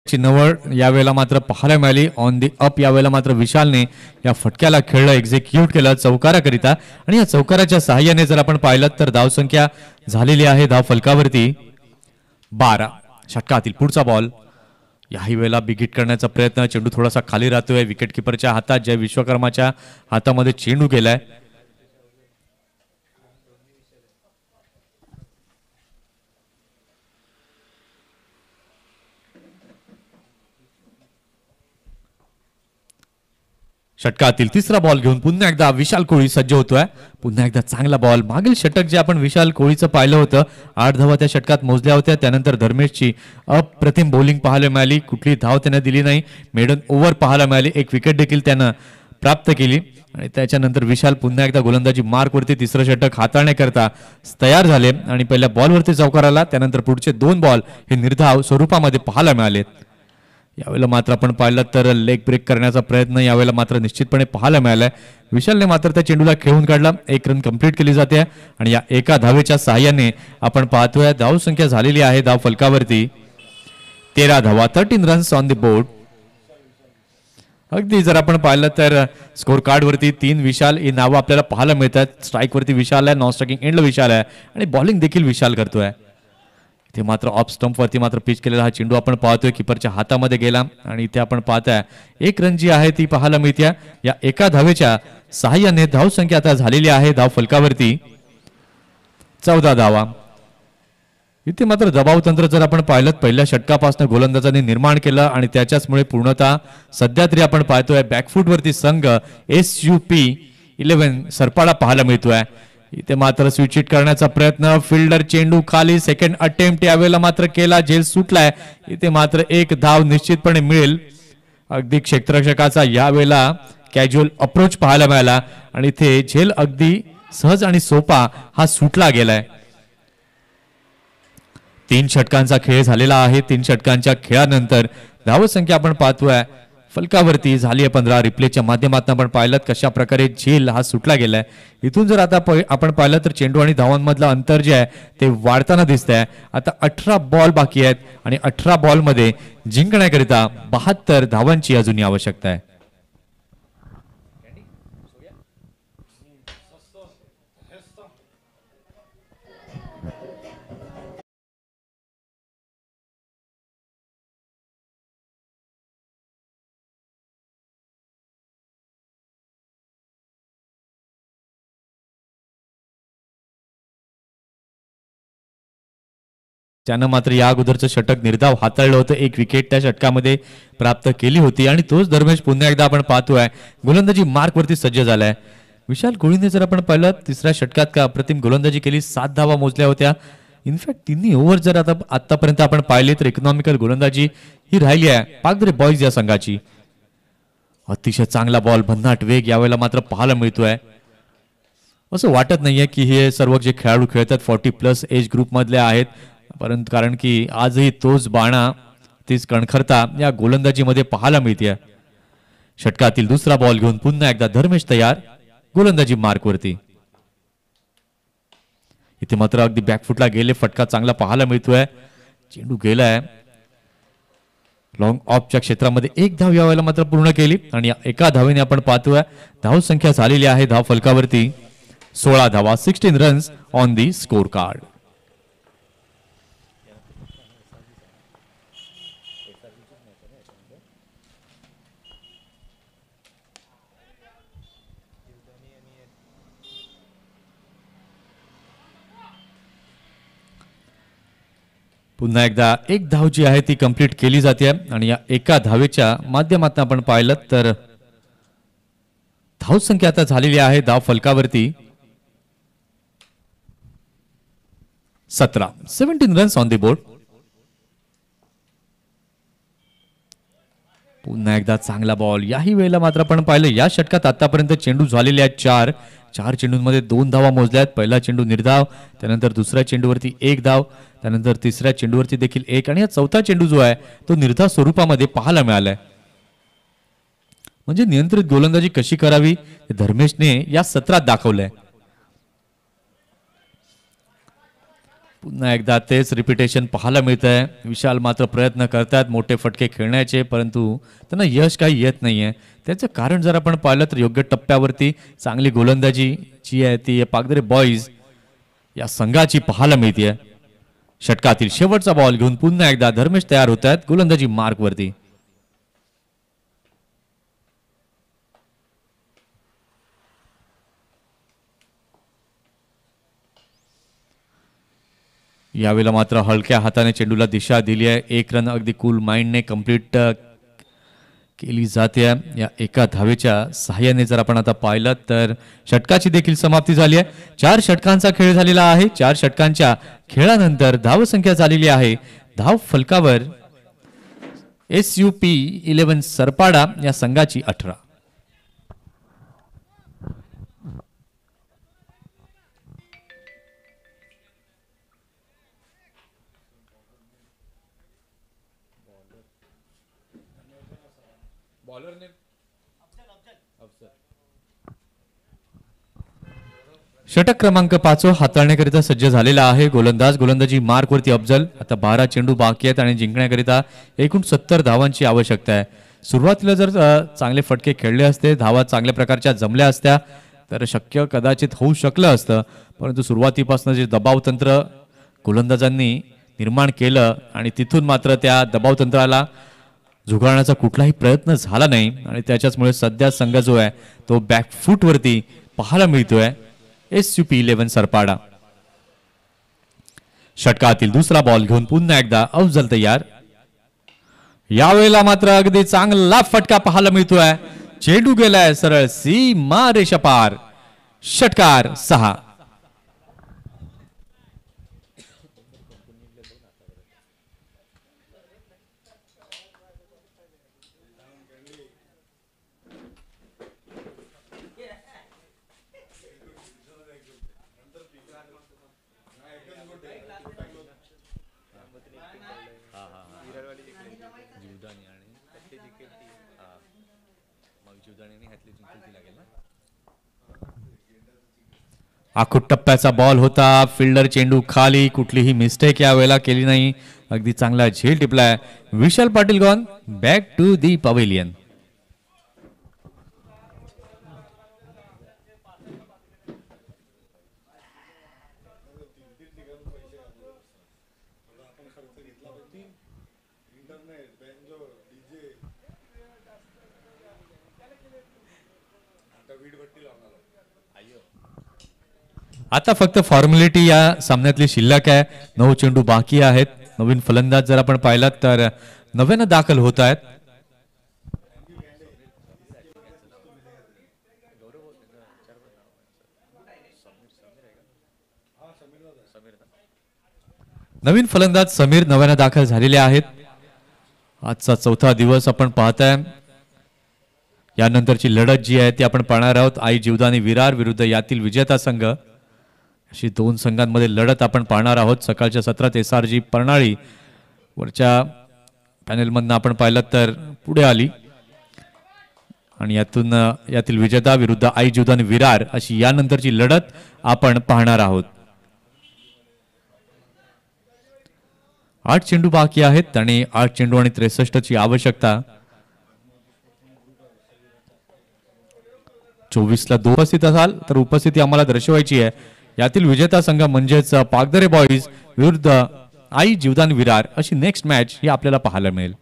नवड यावेळेला मात्र पाहायला मिळाली. ऑन दी अप यावेळेला मात्र विशालने या फटक्याला खेळलं, एक्झिक्यूट केलं चौकाराकरिता आणि या चौकाराच्या सहाय्याने जर आपण पाहिलं तर धावसंख्या झालेली आहे धाव फलकावरती 12. षटकातील पुढचा बॉल. याही वेळेला बिग हिट करण्याचा प्रयत्न. चेंडू थोडासा खाली राहतोय. विकेट किपरच्या हातात, जय विश्वकर्माच्या हातामध्ये चेंडू गेलाय. षटकातील तिसरा बॉल घेऊन पुन्हा एकदा विशाल कोळी सज्ज होतोय. पुन्हा एकदा चांगला बॉल. मागील षटक जे आपण विशाल कोळीचं पाहिलं होतं, 8 धावा त्या षटकात मोजल्या होत्या. त्यानंतर धर्मेशची अप्रतिम बॉलिंग पाहायला मिळाली. कुठली धाव त्याने दिली नाही. मेडन ओव्हर पाहायला मिळाली. 1 विकेट देखील त्यानं प्राप्त केली आणि त्याच्यानंतर विशाल पुन्हा एकदा गोलंदाजी मार्कवरती तिसरं षटक हाताळण्याकरता तयार झाले आणि पहिल्या बॉलवरती चौकार आला. त्यानंतर पुढचे 2 बॉल हे निर्धाव स्वरूपामध्ये पाहायला मिळाले. यावेळेला मात्र आपण पाहिलं तर लेग ब्रेक करण्याचा प्रयत्न यावेळेला मात्र निश्चितपणे पाहायला मिळालाय. विशालने मात्र त्या चेंडूला खेळून काढला. 1 रन कंप्लीट केली जाते आणि या एका धावेच्या सहाय्याने आपण पाहतोय धावसंख्या झालेली आहे धाव फलकावरती 13 धावा, 13 रन्स ऑन द बोर्ड. अगदी जर आपण पाहिलं तर स्कोर कार्ड वरती 3 विशाल ही नावं आपल्याला पाहायला मिळतात. स्ट्राईक वरती विशाल आहे, नॉन स्ट्रायकिंग एंडला विशाल आहे आणि बॉलिंग देखील विशाल करतोय. इथे मात्र ऑफ स्टंप वरती मात्र पिच केलेला हा चेंडू आपण पाहतोय किपरच्या हातामध्ये गेला आणि इथे आपण पाहताय 1 रन जी आहे ती पाहायला मिळते. या एका धावेच्या सहाय्याने धावसंख्या आता झालेली आहे धाव फलकावरती 14 धावा. इथे मात्र दबाव तंत्र जर आपण पाहिलं पहिल्या षटकापासून गोलंदाजांनी निर्माण केलं आणि त्याच्याचमुळे पूर्णतः सध्या तरी आपण पाहतोय बॅकफूट वरती संघ SUP11 सरपाडा पाहायला मिळतोय. इथे मात्र स्विच हिट करण्याचा प्रयत्न, फिल्डर चेंडू खाली, सेकंड अटेम्प्ट यावेळेला मात्र केला, झेल सुटलाय. इथे मात्र 1 धाव निश्चितपणे मिळेल. अगदी क्षेत्ररक्षकाचा यावेळेला कॅज्युअल अप्रोच पाहायला मिळाला आणि इथे झेल अगदी सहज आणि सोपा हा सुटला गेलाय. 3 षटकांचा खेळ झालेला आहे. 3 षटकांच्या खेळानंतर धावसंख्या आपण पाहतोय फलकावरती झाली आहे 15. रिप्लेच्या माध्यमातून आपण पाहिलं कशा प्रकारे झेल हा सुटला गेलाय. इथून जर आता आपण पाहिलं तर चेंडू आणि धावांमधलं अंतर जे आहे ते वाढताना दिसतंय. आता 18 बॉल बाकी आहेत आणि 18 बॉल मध्ये जिंकण्याकरिता 72 धावांची अजूनही आवश्यकता आहे. त्यानं मात्र या अगोदरचं षटक निर्धाव हाताळलं होतं. 1 विकेट त्या षटकामध्ये प्राप्त केली होती आणि तोच दरम्यान पुन्हा एकदा आपण पाहतोय गोलंदाजी मार्कवरती सज्ज झालाय. विशाल कोळीने जर आपण पाहिलं तिसऱ्या षटकात का अप्रतिम गोलंदाजी केली, 7 धावा मोजल्या होत्या. इनफॅक्ट 3 ओव्हर जर आतापर्यंत आपण पाहिले तर इकॉनॉमिकल गोलंदाजी ही राहिली आहे पागदरे बॉईज या संघाची. अतिशय चांगला बॉल, भन्नाट वेग यावेळेला मात्र पाहायला मिळतोय. असं वाटत नाहीये की हे सर्व जे खेळाडू खेळतात 40+ एज ग्रुप मधले आहेत, परंतु कारण की आजही तोच बाणा, तीच कणखरता या गोलंदाजीमध्ये पाहायला मिळते. षटकातील दुसरा बॉल घेऊन पुन्हा एकदा धर्मेश तयार गोलंदाजी मार्कवरती. इथे मात्र अगदी बॅकफुटला गेले, फटका चांगला पाहायला मिळतोय. चेंडू गेलाय लॉंग ऑफच्या क्षेत्रामध्ये. 1 धाव यावेळेला मात्र पूर्ण केली आणि एका धावेने आपण पाहतोय धाव संख्या झालेली आहे धाव फलकावरती 16 धावा, 16 runs on the score card. पुन्हा एकदा 1 धाव जी आहे ती कंप्लीट केली जाते आणि या एका धावेच्या माध्यमातून आपण पाहिलं तर धाव संख्या आता झालेली आहे धाव फलकावरती 17 रन्स ऑन द बोर्ड. पुन्हा एकदा चांगला बॉल. याही वेळेला मात्र आपण पाहिलं या षटकात आतापर्यंत चेंडू झालेले आहेत 4 चेंडूंमध्ये 2 धावा मोजल्या आहेत. पहिला चेंडू निर्धाव, त्यानंतर दुसऱ्या चेंडूवरती 1 धाव, त्यानंतर तिसऱ्या चेंडूवरती देखील 1 आणि या चौथा चेंडू जो आहे तो निर्धाव स्वरूपामध्ये पाहायला मिळालाय. म्हणजे नियंत्रित गोलंदाजी कशी करावी हे धर्मेशने या सत्रात दाखवलंय. पुन्हा एकदा तेच रिपिटेशन पाहायला मिळत आहे. विशाल मात्र प्रयत्न करतात मोठे फटके खेळण्याचे, परंतु त्यांना यश काही येत नाहीये. त्याचं कारण जर आपण पाहिलं तर योग्य टप्प्यावरती चांगली गोलंदाजी जी आहे ती पागदरे बॉईज या संघाची पाहायला मिळते. षटकातील शेवटचा बॉल घेऊन पुन्हा एकदा धर्मेश तयार होत आहेत गोलंदाजी मार्कवरती. यावेळेला मात्र हलक्या हाताने चेंडूला दिशा दिली आहे. 1 रन अगदी कूल माइंडने कंप्लीट केली जाते. या एका धावेच्या सहाय्याने जर आपण आता पाहिलं तर षटकाची देखील समाप्ती झाली आहे. 4 षटकांचा खेळ झालेला आहे. 4 षटकांच्या खेळानंतर धावसंख्या झालेली आहे धाव फलकावर SUP11 सरपाडा या संघाची 18. षटक क्रमांक 5 हाताळण्याकरिता सज्ज झालेला आहे गोलंदाजी मार्कवरती अफजल. आता 12 चेंडू बाकी आहेत आणि जिंकण्याकरिता एकूण 70 धावांची आवश्यकता आहे. सुरुवातीला जर चांगले फटके खेळले असते, धावा चांगल्या प्रकारच्या जमल्या असत्या तर शक्य कदाचित होऊ शकलं असतं, परंतु सुरुवातीपासून जे दबाव तंत्र गोलंदाजांनी निर्माण केलं आणि तिथून मात्र त्या दबाव तंत्राला झुगारण्याचा कुठलाही प्रयत्न झाला नाही आणि त्याच्याचमुळे सध्या संघ जो आहे तो बॅकफूटवरती पाहायला मिळतोय. SUP11 सरपाडा. षटकातील दुसरा बॉल घेऊन पुन्हा एकदा अफजल तयार. यावेळेला मात्र अगदी चांगला फटका पाहायला मिळतोय. चेंडू गेलाय सरळ सीमा रेषा पार. षटकार 6. आखूट टप्प्याचा बॉल होता. फिल्डर चेंडू खाली, कुठलीही मिस्टेक यावेळेला केली नाही. अगदी चांगला झेल टिपलाय. Vishal Patil gone back to the pavilion. आता फक्त फॉर्मॅलिटी या सामन्यातली शिल्लक आहे. 9 चेंडू बाकी आहेत. नवीन फलंदाज जर आपण पाहिलात तर नव्यानं दाखल होत आहेत. नवीन फलंदाज समीर नव्यानं दाखल झालेले आहेत. आजचा चौथा दिवस आपण पाहताय. यानंतरची लढत जी आहे ती आपण पाहणार आहोत. आई जीवदानी विरार विरुद्ध यातील विजेता संघ, अशी 2 संघांमध्ये लढत आपण पाहणार आहोत. सकाळच्या सत्रात SRG परनाळी वरच्या पॅनेलमधनं आपण पाहिलं तर पुढे आली आणि यातील विजेता विरुद्ध आई जीवदानी विरार अशी यानंतरची लढत आपण पाहणार आहोत. 8 चेंडू बाकी आहेत आणि 8 चेंडू आणि 63 ची आवश्यकता. 24ला 2 उपस्थित असाल तर उपस्थिती आम्हाला दर्शवायची आहे. यातील विजेता संघ म्हणजेच पागदरे बॉईज विरुद्ध आई जीवदान विरार अशी नेक्स्ट मॅच ही आपल्याला पाहायला मिळेल.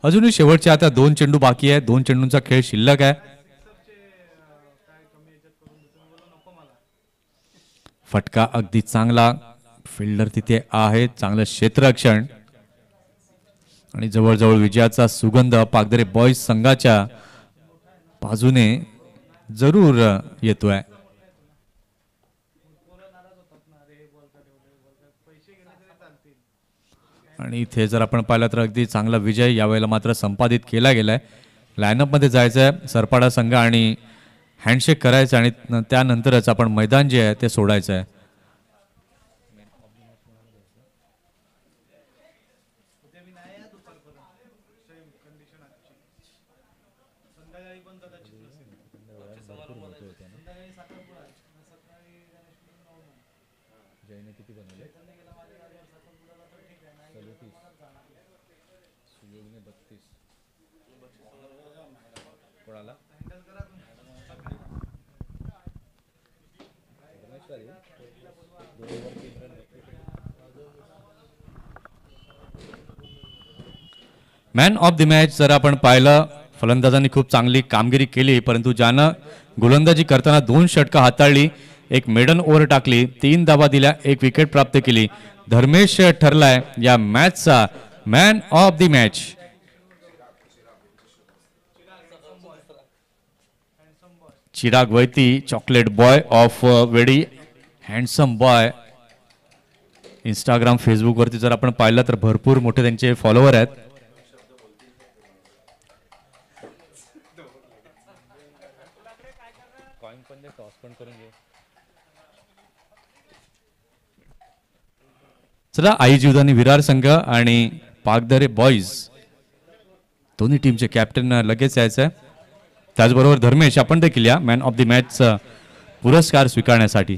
अजूनही शेवटचे आता 2 चेंडू बाकी आहे. 2 चेंडूंचा खेळ शिल्लक आहे. फटका अगदी चांगला. फिल्डर तिथे आहे. चांगलं क्षेत्ररक्षण आणि जवळजवळ विजयाचा सुगंध पागदरे बॉईज संघाच्या बाजूने जरूर येतोय. आणि इथे जर आपण पाहिलं तर अगदी चांगला विजय यावेळेला मात्र संपादित केला गेलाय. लाईनअपमध्ये जायचंय सरपाडा संघ आणि हँडशेक करायचं आणि त्यानंतरच आपण मैदान जे आहे ते सोडायचं आहे. मॅन ऑफ द मॅच जर आपण पाहिलं, फलंदाजांनी खूप चांगली कामगिरी केली, परंतु ज्यानं गोलंदाजी करताना 2 षटकं हाताळली, एक मेडन ओव्हर टाकली, 3 धावा दिल्या, 1 विकेट प्राप्त केली, धर्मेश ठरलाय या मॅचचा man of the match. Chirag Vaiti chocolate boy of very handsome boy. Instagram फेसबुकवरती जर आपण पाहिलं तर भरपूर मोठे त्यांचे फॉलोवर आहेत. चला आई जीवदानी विरार संघ आणि पागदरे बॉईज दोन्ही टीमचे कॅप्टन लगेच यायचं आहे. त्याचबरोबर धर्मेश आपण देखील या मॅन ऑफ द मॅच पुरस्कार स्वीकारण्यासाठी.